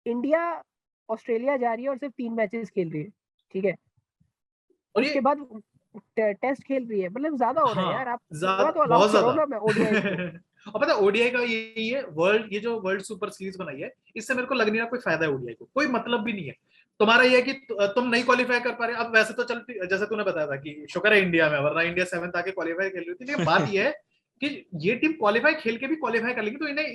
इंडिया ऑस्ट्रेलिया जा रही है और सिर्फ 3 मैचेस खेल रही है, ठीक है, और उसके ये बाद टेस्ट खेल रही है, मतलब ज्यादा हो रहा है हाँ, यार, आप थोड़ा ज्यादा तो अलाउ बहुत करो ज्यादा। ना मैं ओडीआईस को। और पता है ओडीआई का यही है, वर्ल्ड ये जो वर्ल्ड सुपर सीरीज बनाई है, इससे मेरे को लग नहीं रहा कोई फायदा है ओडीआई को, कोई मतलब भी नहीं है। तुम्हारा ये है कि तुम नहीं क्वालिफाई कर पा रहे। अब वैसे तो चल, जैसे तूने बताया था कि शुक्र है इंडिया में, वरना इंडिया 7th आके क्वालिफाई खेल रही थी। लेकिन बात ये है कि ये टीम क्वालिफाई खेल के भी क्वालिफाई कर लेंगी, तो इन्हें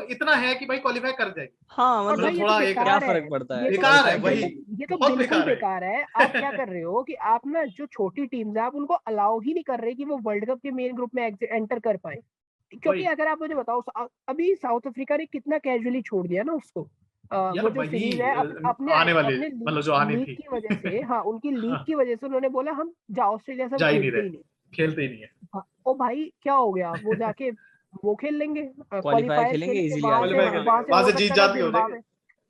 इतना है कि भाई क्वालिफाई कर जाएगी। हाँ और मतलब भाई ये थोड़ा तो एक क्या बेकार है, फर्क पड़ता है, ये तो बेकार है, qualify वही कर लो। ये तो बहुत बिल्कुल बेकार बेकार है। आप क्या कर रहे हो कि आप ना जो छोटी टीम्स है आप उनको अलाउ ही नहीं कर रहे कि वो वर्ल्ड कप के मेन ग्रुप में एंटर कर पाए। क्योंकि वही अगर आप मुझे बताओ अभी साउथ अफ्रीका ने कितना कैजुअली छोड़ दिया ना उसको। यार, वो जो वही सीरीज है अपने आने वाले अपने मतलब जो आनी लीग थी। की वजह से, हाँ उनकी लीग हाँ, की वजह से उन्होंने बोला हम ऑस्ट्रेलिया से हम जा ही नहीं खेलते रहे, ही नहीं। खेलते ही नहीं है। हाँ, ओ भाई क्या हो गया, वो जाके वो खेल लेंगे, क्वालिफाई क्वालिफायर्स खेलेंगे, खेलेंगे, इजीली आ क्वालिफाई जाएंगे। कर वहां लेंगे, से वहां हो से जीत सकता था जाती हो जाएंगे। जिम्बाब्वे,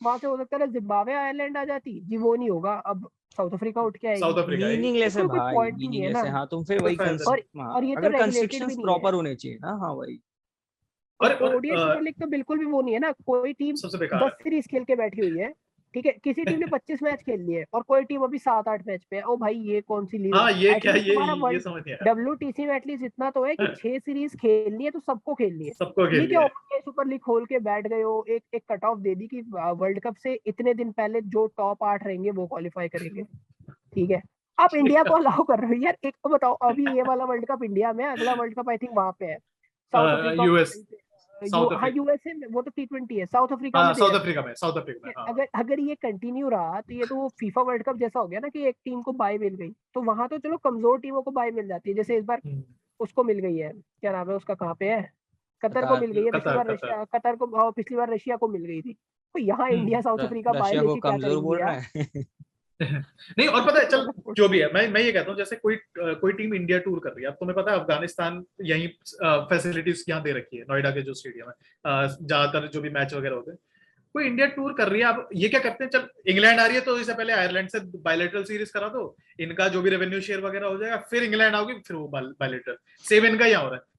वहां से हो सकता था जिम्बाब्वे आयरलैंड आ जाती, जी वो नहीं होगा, अब साउथ अफ्रीका उठ के आएगी। साउथ अफ्रीका आएगी, मीनिंगलेस है इसमें कोई भाई, पॉइंट ही नहीं है मीनिंगलेस ना। है। हाँ तुम फिर कोई वही फायदा नहीं। और ये तो अगर रेगुलेटेड भी कंस्ट्रक्शंस नहीं है। प्रॉपर होने चाहिए ना। हाँ भाई। और ओडीआई सुपर लीग तो बिल्कुल भी वो नहीं है ना। कोई टीम सबसे बेकार 10 सीरीज खेल के बैठी हुई है, ठीक है, किसी टीम ने 25 मैच खेल लिए और कोई टीम अभी 7-8 मैच पे है। ओ भाई ये कौन सी लीग है? हाँ, ये क्या, एटलीस्ट तुम्हारा ये वर्ल्ड समझ नहीं आया। WTC में एटलीस्ट इतना तो है कि 6 सीरीज खेलनी है तो सबको खेलनी है। सबको खेल ये क्या लिया है। ओडीआई सुपर लीग खोल के बैठ गए हो, एक एक कट ऑफ दे दी कि वर्ल्ड कप से इतने दिन पहले जो टॉप 8 रहेंगे वो क्वालिफाई करेंगे, ठीक है। आप इंडिया को अलाउ कर रहे हो यार। एक तो बताओ, अभी ये वाला वर्ल्ड कप इंडिया में, अगला वर्ल्ड कप आई थिंक वहां पे है साउथ अफ्रीका। यूएस, साउथ हाँ अफ्रीका। यूएसए में, वो तो T20 है, साउथ अफ्रीका हाँ, में दे साउथ रखे अफ्रीका में, साउथ अफ्रीका में, हैं। हाँ। अगर अगर ये कंटिन्यू रहा तो ये तो फीफा वर्ल्ड कप जैसा हो गया ना कि एक टीम को बाय मिल गई। तो वहां तो चलो कमजोर टीमों को बाय मिल जाती है, जैसे इस बार हम्म, उसको मिल गई है, क्या नाम है उसका, कहाँ पे है, कतर को कतार। मिल गई है। पिछली कतर, बार कतर। रशिया, कतर को, पिछली बार रशिया को मिल गई थी। तो यहाँ India south Africa bye Russia को लेके क्या कमजोर करेंगी बोल यार? रहे हैं। नहीं, और पता है, चल जो भी है, मैं ये कहता हूँ, जैसे कोई टीम इंडिया टूर कर रही है। अब तुम्हें पता है अफगानिस्तान यही फैसिलिटीज यहाँ दे रखी है, नोएडा के जो स्टेडियम है, ज्यादातर जो भी मैच वगैरह होते हैं। कोई इंडिया टूर कर रही है, अब ये क्या करते हैं, चल इंग्लैंड आ रही है तो इससे पहले आयरलैंड से बायलैटरल सीरीज करा दो, इनका जो भी रेवेन्यू शेयर वगैरह हो जाएगा, फिर इंग्लैंड आओगी, फिर वो बायलैटरल। सेम इनका यहाँ हो रहा है।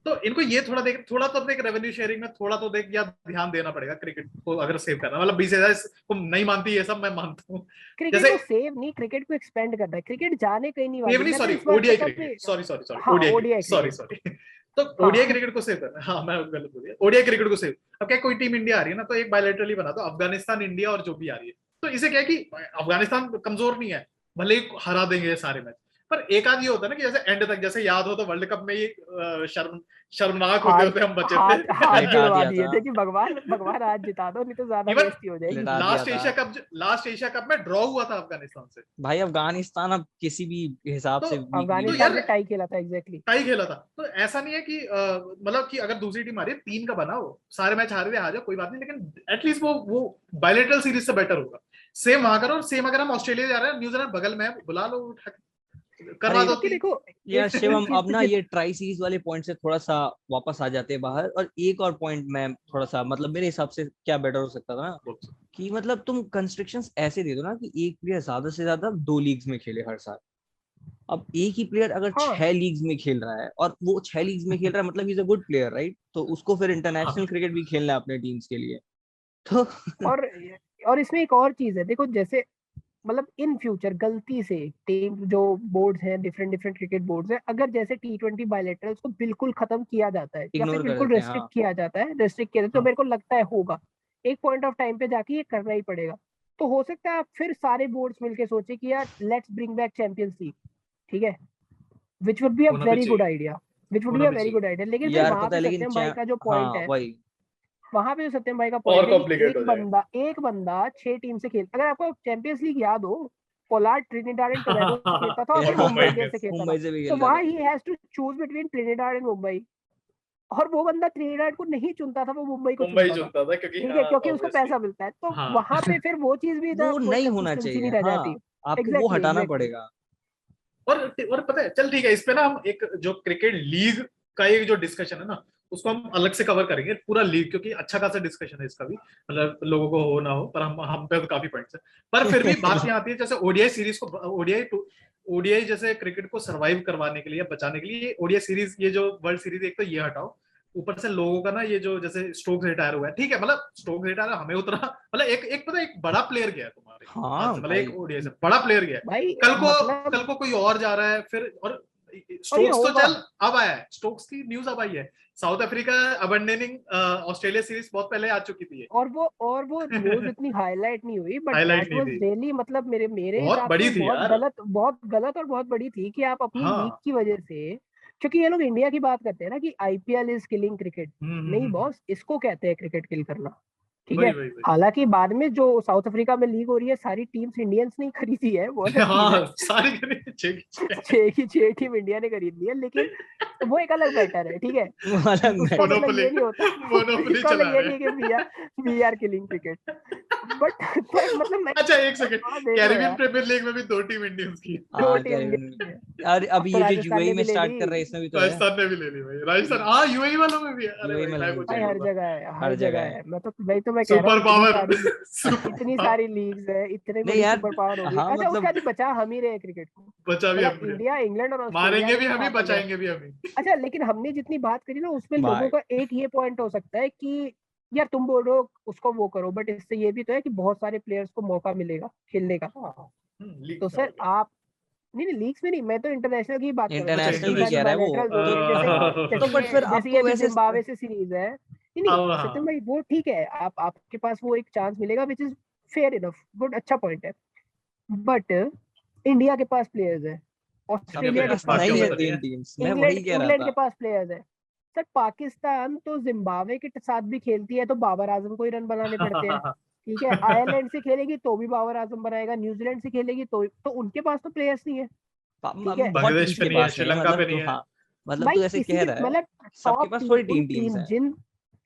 तो इनको ये थोड़ा तो देख रेवेन्यू शेयरिंग में थोड़ा तो देख या ध्यान देना पड़ेगा क्रिकेट को अगर सेव करना। मतलब 20,000 को नहीं मानती ये सब, मैं मानता हूँ। क्रिकेट जैसे को सेव नहीं, क्रिकेट को एक्सपेंड करना है। क्रिकेट जाने कहीं नहीं वाली। नहीं, मैं तो सॉरी, इस बार ओडीआई पता क्रिकेट, नहीं, सॉरी सॉरी सॉरी, हाँ ODI ODI cricket, sorry cricket, sorry. तो ओडीआई हाँ क्रिकेट को सेव करना, हाँ मैं गलत बोल दिया, ओडीआई क्रिकेट को सेव। अब क्या, कोई टीम इंडिया आ रही है ना, तो एक बायलैटरली बना दो, अफगानिस्तान, इंडिया और जो भी आ रही है। तो इसे क्या है कि अफगानिस्तान कमजोर नहीं है, भले ही हरा देंगे ये सारे मैच, पर एक आध ये होता है ना कि जैसे एंड तक, जैसे याद हो तो वर्ल्ड कप में ये शर्मनाक होते हाथ होते हम बचे हाथ हाथ थे। लिटा जुड़वा दिया दिए था, थे कि भगवान भगवान आज जिता दो, नहीं तो ज्यादा इवन बेइज्जती हो जाएगी। लिटा दिया था। लास्ट एशिया कप में ड्रॉ हुआ था अफगानिस्तान से। भाई अफगानिस्तान अब किसी भी हिसाब तो से वीक नहीं तो बना अफगानिस्तान यार ने टाई खेला था एग्जैक्टली। टाई खेला था। तो ऐसा नहीं है कि मतलब कि अगर दूसरी टीम आ रही है 3 का बनाओ, सारे मैच हारे हुए आ जाओ, कोई बात नहीं, लेकिन एटलीस्ट वो बायलैटरल सीरीज से बेटर होगा। सेम वहां करो, सेम अगर हम ऑस्ट्रेलिया जा रहे हैं, न्यूजीलैंड बगल में है, बुला लो, करवा अरे दो क्योंकि 3। देखो यार एक शिवम, चीज अब तो ना ये ट्राई सीरीज वाले पॉइंट से थोड़ा सा वापस आ जाते हैं बाहर। और एक और पॉइंट मैं थोड़ा सा, मतलब मेरे हिसाब से क्या बेटर हो सकता था ना, कि मतलब तुम कंस्ट्रक्शंस ऐसे दे दो ना कि एक प्लेयर ज्यादा से ज्यादा 2 लीग्स में खेले हर साल। अब एक ही प्लेयर अगर हाँ 6 लीग्स में खेल रहा है, और वो 6 लीग्स में खेल रहा है, मतलब he is a good player right, तो उसको फिर इंटरनेशनल हाँ, क्रिकेट भी खेलना है अपने टीम्स के लिए। तो और और इसमें एक और चीज है, देखो जैसे मतलब इन फ्यूचर गलती से टीम जो बोर्ड्स हैं, डिफरेंट डिफरेंट क्रिकेट बोर्ड्स हैं, अगर जैसे T20 बायलैटरल्स को बिल्कुल खत्म किया जाता है या फिर इग्नोर कर बिल्कुल देते हैं। रेस्ट्रिक्ट हाँ किया जाता है, रेस्ट्रिक्ट किया जाता है, तो हाँ, मेरे को लगता है होगा एक पॉइंट ऑफ टाइम पे जाके ये करना ही पड़ेगा। तो हो सकता है फिर सारे बोर्ड्स मिलके सोचे कि यार let's bring back champions league, ठीक है, विच वुड बी अ होना भी वेरी गुड चाहिए, आइडिया, विच वुड बी होना अ भी वेरी चाहिए। Good idea. लेकिन फिर यार वहां पता पे है, लेकिन सत्यम भाई का जो हाँ पॉइंट है, वही। वहां पे जो सत्यम भाई का और पॉइंट है कि कॉम्प्लिकेट हो जाएगा। एक बंदा 6 टीम से खेल, अगर आपको चैंपियंस लीग याद हो, पोलार्ड ट्रिनिडाड एंड टोबैगो से खेलता था और फिर मुंबई मुंबई इंडियंस से इंडियंस। खेलता था। मुंबई से भी तो खेलता वहां था। ही has to choose between Trinidad and Mumbai, और वो बंदा ट्रिनिडाड को नहीं चुनता था, वो मुंबई को मुंबई चुनता था, चुनता था क्योंकि, ठीक है, हाँ क्योंकि उसको ऑब्वियसली। पैसा मिलता है। तो हाँ। वहां पे फिर वो चीज भी ना, वो कोई नहीं होना कंसिस्टेंसी नहीं चाहिए। रह हाँ, जाती। आपको वो एग्जैक्टली हटाना एग्जैक्टली। पड़ेगा। और पता है, चल ठीक है, इस पे ना हम एक जो क्रिकेट लीग का एक जो डिस्कशन है ना, उसको हम अलग से कवर करेंगे पूरा लीग, क्योंकि अच्छा खासा डिस्कशन है इसका भी, मतलब लोगों को हो ना हो, पर हम पे तो काफी पॉइंट्स है। पर फिर भी बात यहाँ आती है, जैसे ओडीआई सीरीज को, ओडीआई जैसे क्रिकेट को सर्वाइव करवाने के लिए, बचाने के लिए ओडीआई सीरीज, ये जो वर्ल्ड सीरीज, एक तो ये हटाओ, ऊपर से लोगों का ना ये जो जैसे स्टोक्स रिटायर हुआ है, ठीक है, मतलब स्टोक्स रिटायर हमें उतना, मतलब एक पता है, एक बड़ा प्लेयर गया है तुम्हारे हाथ हाँ से, मतलब भाई। एक ओडीआई से बड़ा प्लेयर गया है। भाई कल मतलब को कोई और जा रहा है फिर, और स्टोक्स तो होगा। चल अब आया है, स्टोक्स की न्यूज अब आई है, साउथ अफ्रीका अबंडनिंग ऑस्ट्रेलिया सीरीज बहुत पहले आ चुकी थी, और वो न्यूज इतनी हाईलाइट नहीं हुई, बट हाईलाइट दैट नहीं वाज थी, रियली, मतलब मेरे बहुत हिसाब बड़ी से थी यार। बहुत गलत और बहुत बड़ी थी कि आप अपनी लीग हाँ की वजह से, क्योंकि ये लोग इंडिया की बात करते हैं ना कि आईपीएल इज किलिंग क्रिकेट। नहीं हम्म। बॉस, इसको कहते हैं क्रिकेट किल करना, ठीक है। वही वही वही हालांकि बाद में जो साउथ अफ्रीका में लीग हो रही है, सारी टीम्स इंडियंस नहीं खरीदी है, वो अलग चीज है। हाँ सारी करें, छह छह टीम इंडिया ने खरीद ली है, लेकिन वो एक अलग मैटर है, ठीक है। वो अलग उसका मैटर। मतलब मोनोपोली, ये नहीं होता मोनोपोली इसका मतलब चला ये रहे नहीं है कि we are killing cricket, but मतलब मैं अच्छा एक सेकंड, थोड़ा देख लो कैरिबियन यार, प्रीमियर लीग में भी 2 टीम इंडियंस की, दो हाँ टीम कैरिबियन इंडिया की है। में, अरे अब अभी तो ये जो राजस्थान यूएई ने में भी ले स्टार्ट ली। कर रहा है इसमें भी तो है। राजस्थान ने भी ले ली भाई, राजस्थान हाँ यूएई वालों में भी है, अरे यूएई भाई में मैं लगी कुछ हुई भाई नहीं है, हर बोल जगह है, हर हर जगह जगह है। है। मैं तो मैं कह रहा सुपर हूँ पावर, इतनी सुपर सारी लीग्स है, इतनी नहीं बड़ी यार, सुपर पावर हो गई। हाँ अच्छा, उसके मतलब बाद बचा हम ही रहे क्रिकेट को, बचा भी मतलब हम, इंडिया, इंग्लैंड और ऑस्ट्रेलिया मारेंगे ने भी तो हम ही, साथ हो गए। बचाएंगे भी हम ही। अच्छा, लेकिन हमने जितनी बात करी ना, उसमें लोगों भाई का एक ये पॉइंट हो सकता है कि यार तुम बोलो उसको वो करो, बट इससे ये भी तो है कि बहुत सारे प्लेयर्स को मौका मिलेगा खेलने का। हाँ तो लीग में सर आप, नहीं लीग्स में नहीं, मैं तो इंटरनेशनल की बात कर रहा हूँ, अच्छा जैसे इंटरनेशनल इतनी की सारी कह इंटरनेशनल, रहा है वो बायलैटरल हो तो। रही है, जैसे हाँ तो बट फिर अब जैसे ये तो अभी वैसे जिम्बाब्वे से सीरीज है। नहीं नहीं सत्यम हाँ भाई, वो ठीक है, आपके पास वो एक चांस मिलेगा, which is fair enough, good, अच्छा पॉइंट है। बट इंडिया के पास प्लेयर्स है, सबके ऑस्ट्रेलिया के पास पास बाकियों नहीं में है तो प्लेयर्स नहीं है, तीन है। टीम्स, मैं इंग्लैंड वही कह रहा इंग्लैंड के था। पास प्लेयर्स है। सर पाकिस्तान तो जिम्बाब्वे के साथ भी खेलती है, तो बाबर आजम को ही रन बनाने पड़ते हैं, ठीक है। आयरलैंड से खेलेगी तो भी बाबर आजम बनाएगा, न्यूजीलैंड से खेलेगी तो उनके पास तो प्लेयर्स नहीं है, ठीक है। बहुत बांग्लादेश टीम्स पे के नहीं है, पास नहीं है, श्रीलंका मतलब पे नहीं तो है। हाँ, मतलब भाई तू ऐसे किसी कह के रहा है, मतलब सबके टॉप पास टीम, थोड़ी उन टीम्स टीम हैं। जिन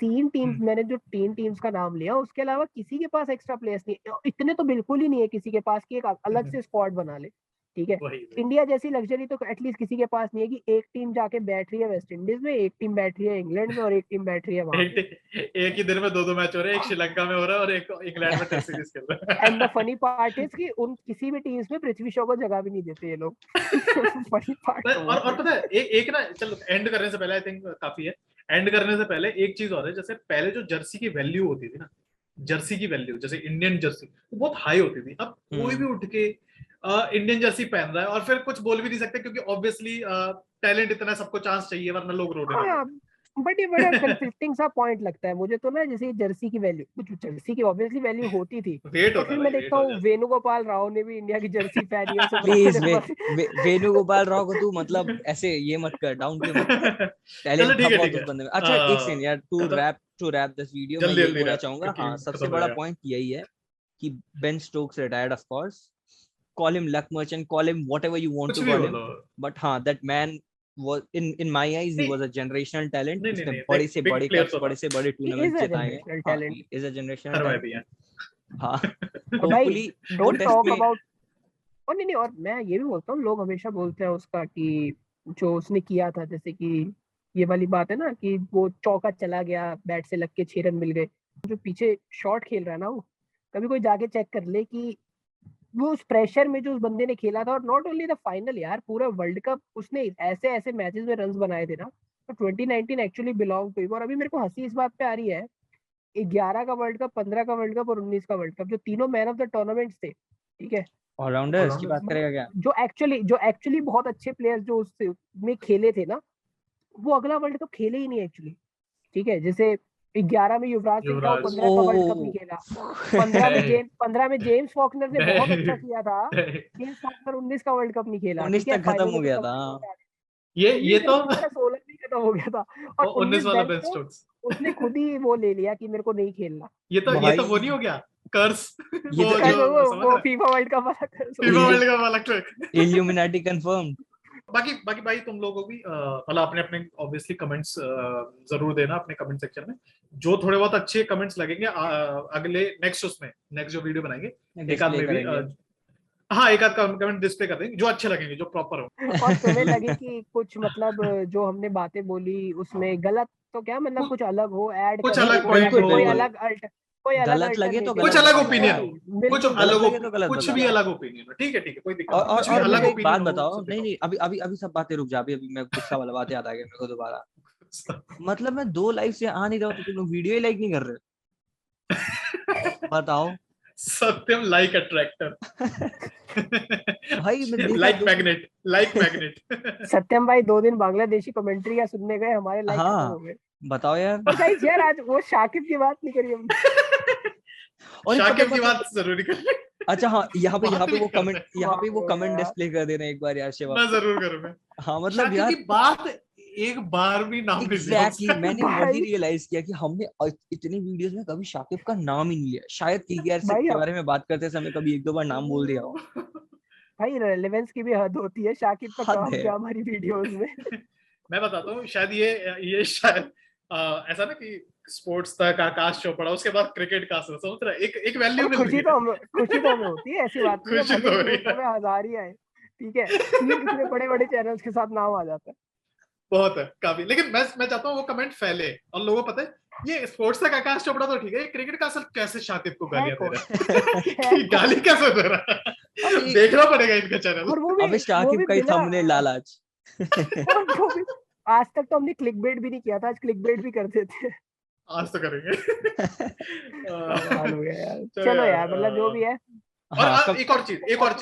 तीन टीम्स, हम्म, मैंने जो तीन टीम्स का नाम लिया उसके अलावा किसी के पास एक्स्ट्रा प्लेयर्स नहीं है। इतने तो बिल्कुल ही नहीं है किसी के पास कि एक अलग हम्म, से स्क्वाड बना ले, ठीक है। वही वही इंडिया जैसी लग्जरी तो एटलीस्ट किसी के पास नहीं है कि एक टीम जाके बैठ रही है वेस्ट इंडीज में, एक टीम बैठ रही है इंग्लैंड में, और एक टीम बैठ रही है वहां पे। एक ही दिन में 2 मैच हो रहे हैं, एक श्रीलंका में हो रहा है और एक इंग्लैंड में टेस्ट सीरीज खेल रहा एंड द है। फनी पार्ट इज कि उन किसी भी टीम्स में पृथ्वी शॉ को जगह भी नहीं देते ये लोग फनी पार्ट तो वो और है। पता है एक ना, चलो एंड करने से पहले आई थिंक काफी है, एंड करने से पहले एक चीज और है, जैसे पहले जो जर्सी की वैल्यू होती थी ना, जर्सी की वैल्यू जैसे इंडियन जर्सी वो बहुत हाई होती थी, अब कोई भी उठ के इंडियन जर्सी पहन रहा है और फिर कुछ बोल भी नहीं सकते, क्योंकि ऑब्वियसली टैलेंट इतना, सबको चांस चाहिए वरना लोग रोने हाँ, लगेंगे। बट ये बड़ा कंफ्लिक्टिंग सा पॉइंट लगता है मुझे तो ना, जैसे जर्सी की वैल्यू, कुछ जर्सी की ऑब्वियसली वैल्यू होती थी, वेट बट होता है फिर भाई, मैं देखता वेट हो हूँ जाता वेणुगोपाल राव ने भी इंडिया की जर्सी पहनी है, प्लीज सुब्रमण्यम वेणुगोपाल राव को तू मतलब ऐसे ये मत कर, डाउन प्ले मत कर। है। चलो टैलेंट था ठीक है बहुत ठीक उस है, बंदे में। अच्छा एक सेकंड यार, खत्म, टू रैप दिस वीडियो, मैं जल्दी यही जल्दी बोलना रैप चाहूंगा, क्योंकि हाँ खत्म सबसे हो बड़ा जाएगा। पॉइंट यही है कि Ben Stokes retired of course, call him luck merchant, call him whatever you want कुछ to भी call him, बोलो, but हाँ that man was in my eyes he नहीं was a generational talent, नहीं नहीं उसने नहीं बड़े देख, से बिग बड़े प्लेयर्स कप्स, होता, बड़े से बड़े ही इज टूर्नामेंट्स अ जिताए हैं। जनरेशनल हाँ talent. he is a generational हर में talent। भी है। हाँ और भाई होपफुली वो डोंट टेस्ट टॉक में। अबाउट, और नहीं नहीं, और मैं ये भी बोलता हूँ, लोग हमेशा बोलते हैं उसका कि जो उसने किया था, जैसे कि ये वाली बात है ना कि वो चौका चला गया, बैट से लग के 6 रन मिल गए, जो पीछे शॉट खेल रहा है ना वो, कभी कोई जाके चेक कर ले कि वो उस प्रेशर में जो उस बंदे ने खेला था, और नॉट ओनली द फाइनल यार, पूरा वर्ल्ड कप उसने ऐसे ऐसे मैचेस में रन्स बनाए थे ना, तो 2019 एक्चुअली बिलोंग टू हिम। और अभी मेरे को हंसी इस बात पे आ रही है, 11 का वर्ल्ड कप, 15 का वर्ल्ड कप और 19 का वर्ल्ड कप, जो तीनों मैन ऑफ द टूर्नामेंट्स थे, ठीक है। ऑलराउंडर्स की ऑलराउंडर, बात करेगा क्या? जो एक्चुअली बहुत अच्छे प्लेयर्स जो उससे में खेले थे ना, वो अगला वर्ल्ड कप खेले ही नहीं एक्चुअली, ठीक है। जैसे 11 में युवराज सिंह था, वो युवराज 15 का वर्ल्ड कप नहीं ओ खेला। 15 में जेम्स फॉकनर ने बहुत अच्छा नहीं किया था, नहीं, जेम्स फॉकनर 19 का वर्ल्ड कप नहीं खेला, 19 ठीक है, तक खत्म फाइनल हो में गया तो था। कम। ये 19 तो तक नहीं खेला, 16 में खत्म हो गया था। और 19 19 वाला देन बेन तो स्टोक्स, उसने खुद ही वो ले लिया कि मेरे को नहीं खेलना। ये तो वो नहीं भाई हो गया कर्स, ये तो वो कर जो समझ वो रहा है, फीफा वर्ल्ड कप वाला कर्ज हो फीफा गया। वर्ल्ड कप वाला ट्रैक। Illuminati confirm. बाकी बाकी भाई तुम लोगों को भी मतलब अपने अपने ऑब्वियसली कमेंट्स जरूर देना अपने कमेंट सेक्शन में, जो थोड़े बहुत अच्छे कमेंट्स लगेंगे अगले नेक्स्ट उसमें, नेक्स्ट जो वीडियो बनाएंगे एक आध डिस्प्ले में भी करेंगे। हाँ एक आध कमेंट डिस्प्ले कर देंगे जो अच्छे लगेंगे, जो प्रॉपर हो। और तुम्हें लगे कि कुछ मतलब जो हमने बातें बोली उसमें गलत, तो क्या मतलब कुछ अलग हो, ऐड कुछ नहीं करने नहीं अलग को, या पॉइंट फिर बिल्कुल हो, बिल्कुल, कोई अलग गलत लगे तो अल्टरनेटिव कुछ गलत हो, अलग बताओ वो ओपिनियन यार, हो, भी कुछ बिल्कुल गलत अलग लगे तो गलत कुछ भी बताओ। अलग ओपिनियन हो, ठीक है ठीक है, कोई दिक्कत नहीं, कुछ भी और अलग मुझे एक बात ओपिनियन हो बताओ, सब नहीं दिखाओ। नहीं अभी अभी अभी सब बातें रुक जा, अभी मैं गुस्सा वाला बात याद आ गया मेरे को दोबारा। मतलब मैं 2 लाइव से आ नहीं रहा हूँ तो तुम लोग वीडियो ही लाइक नहीं कर रहे हो, बताओ। सत्यम लाइक अट्रैक्टर। भाई मैं देखा लाइक मैग्नेट सत्यम भाई 2 दिन बांग्लादेशी कमेंट्री या सुनने गए, हमारे लाइक खत्म हाँ हो गए। बताओ यार। और गाइस यार आज वो शाकिब की बात नहीं करी हमने। और शाकिब की बात जरूरी कर अच्छा हाँ, यहाँ पे बात वो नहीं कमेंट, करते। यहाँ पे वो वाह कमेंट यार। डिस्प्ले कर देना एक बार यार शिवा। मैं जरूर करूंगा। हाँ मतलब शाकिब यार की बात एक बार भी नाम नहीं लिया एग्जैक्टली उसका। मैंने भाई वही रियलाइज किया कि हमने इतनी वीडियोस में कभी शाकिब का नाम ही नहीं लिया। शायद केकेआर भाई के बारे में बात करते समय कभी 1-2 बार नाम बोल दिया हो। भाई रेलेवेंस की भी हद होती है, शाकिब का हद काम है। क्या हमारी वीडियोस में। मैं बताता हूँ, शायद ये शायद ऐसा ना कि स्पोर्ट्स तक आकाश चोपड़ा, उसके बाद क्रिकेट का असर, समझ रहा है, एक वैल्यू मिल रही है। खुशी तो हमें होती है, ऐसी बात नहीं है, खुशी भले तो हो ही रही ग्रुप है। में 1000 ही आए, ठीक है, 3 कितने बड़े बड़े चैनल्स के साथ नाम आ जाता है। बहुत है काफी, लेकिन मैं चाहता हूँ वो कमेंट फैले और लोगों को पता है ये स्पोर्ट्स तक आकाश चोपड़ा तो ठीक है, क्रिकेट का असर कैसे शाकिब को है गालियां दे कौन रहा है। है कि गाली कैसे दे रहा है, अभी देखना पड़ेगा इनका चैनल। और अबे वो शाकिब भी का ही बिना थंबनेल लालच। और वो भी आज तक तो हमने क्लिकबेट भी नहीं किया था, आज क्लिकबेट भी कर देते हैं। आज तो करेंगे। कमाल हो गया यार। चलो चलो यार, यार मतलब जो भी है। और हाँ कब एक और चीज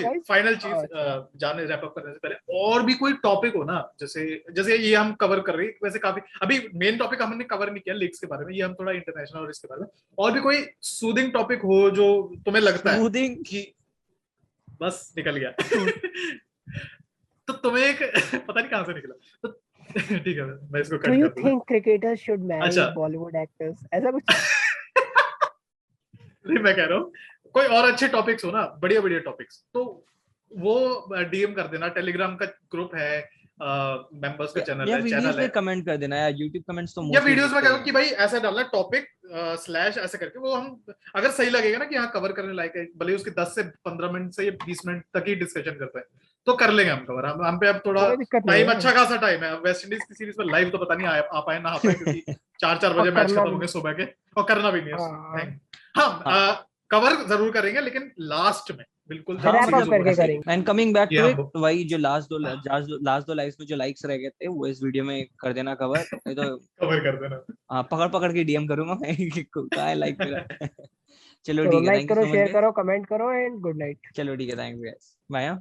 Guys, फाइनल चीज, अच्छा। जाने रैप अप करने से पहले, और भी कोई टॉपिक हो ना, जैसे जैसे ये हम कवर कर रहे हैं वैसे काफी, अभी मेन टॉपिक हमने कवर नहीं किया लीग्स के बारे में, ये हम थोड़ा इंटरनेशनल और इसके बारे में, और भी कोई सूदिंग टॉपिक हो जो तुम्हें लगता है सूदिंग कि बस निकल गया। तो तुम्हें एक पता नहीं कहां से निकला, तो ठीक है मैं इसको डू कट यू कर दूंगा। थिंक क्रिकेटर्स शुड मैरी अच्छा। बॉलीवुड एक्टर्स, ऐसा कुछ? नहीं मैं कह रहा हूँ कोई और अच्छे टॉपिक्स हो ना, बढ़िया बढ़िया टॉपिक्स, तो वो डीएम कर देना, टेलीग्राम का ग्रुप है, मेंबर्स का या चैनल वीडियोस है, में कमेंट कर देना यार, YouTube कमेंट्स तो या मोस्टली वीडियोस में दिखते ही कहो कि हैं। भाई ऐसा डालना टॉपिक स्लैश ऐसे करके, वो हम अगर सही लगेगा ना कि हाँ कवर करने लायक है, भले उसके 10 से 15 मिनट से या 20 मिनट तक ही डिस्कशन करते हैं, तो कर लेंगे हम कवर। हम पे अब थोड़ा कोई दिक्कत नहीं टाइम, है। अच्छा खासा टाइम है। वेस्ट इंडीज की सीरीज में लाइव तो पता नहीं आ पाए ना आ पाए, क्योंकि 4-4 और बजे मैच करना खत्म भी होंगे सुबह के, और करना भी नहीं है। हाँ हाँ कवर जरूर करेंगे, लेकिन लास्ट में बिल्कुल जब हाँ रैप अप सीरीज मतलब ओवर करके हो करेंगे। एंड कमिंग बैक ये टू हम इट, वही जो लास्ट दो लाइव्स में जो लाइक्स रह गए थे वो इस वीडियो में कर देना कवर, नहीं तो कवर कर देना। हाँ पकड़ पकड़ के डीएम करूंगा मैं कि कहाँ है लाइक मेरा। चलो चलो ठीक है, लाइक थैंक यू करो, सो मच शेयर गाइस। करो, कमेंट करो एंड गुड नाइट। चलो ठीक है, थैंक यू गाइस, बाय।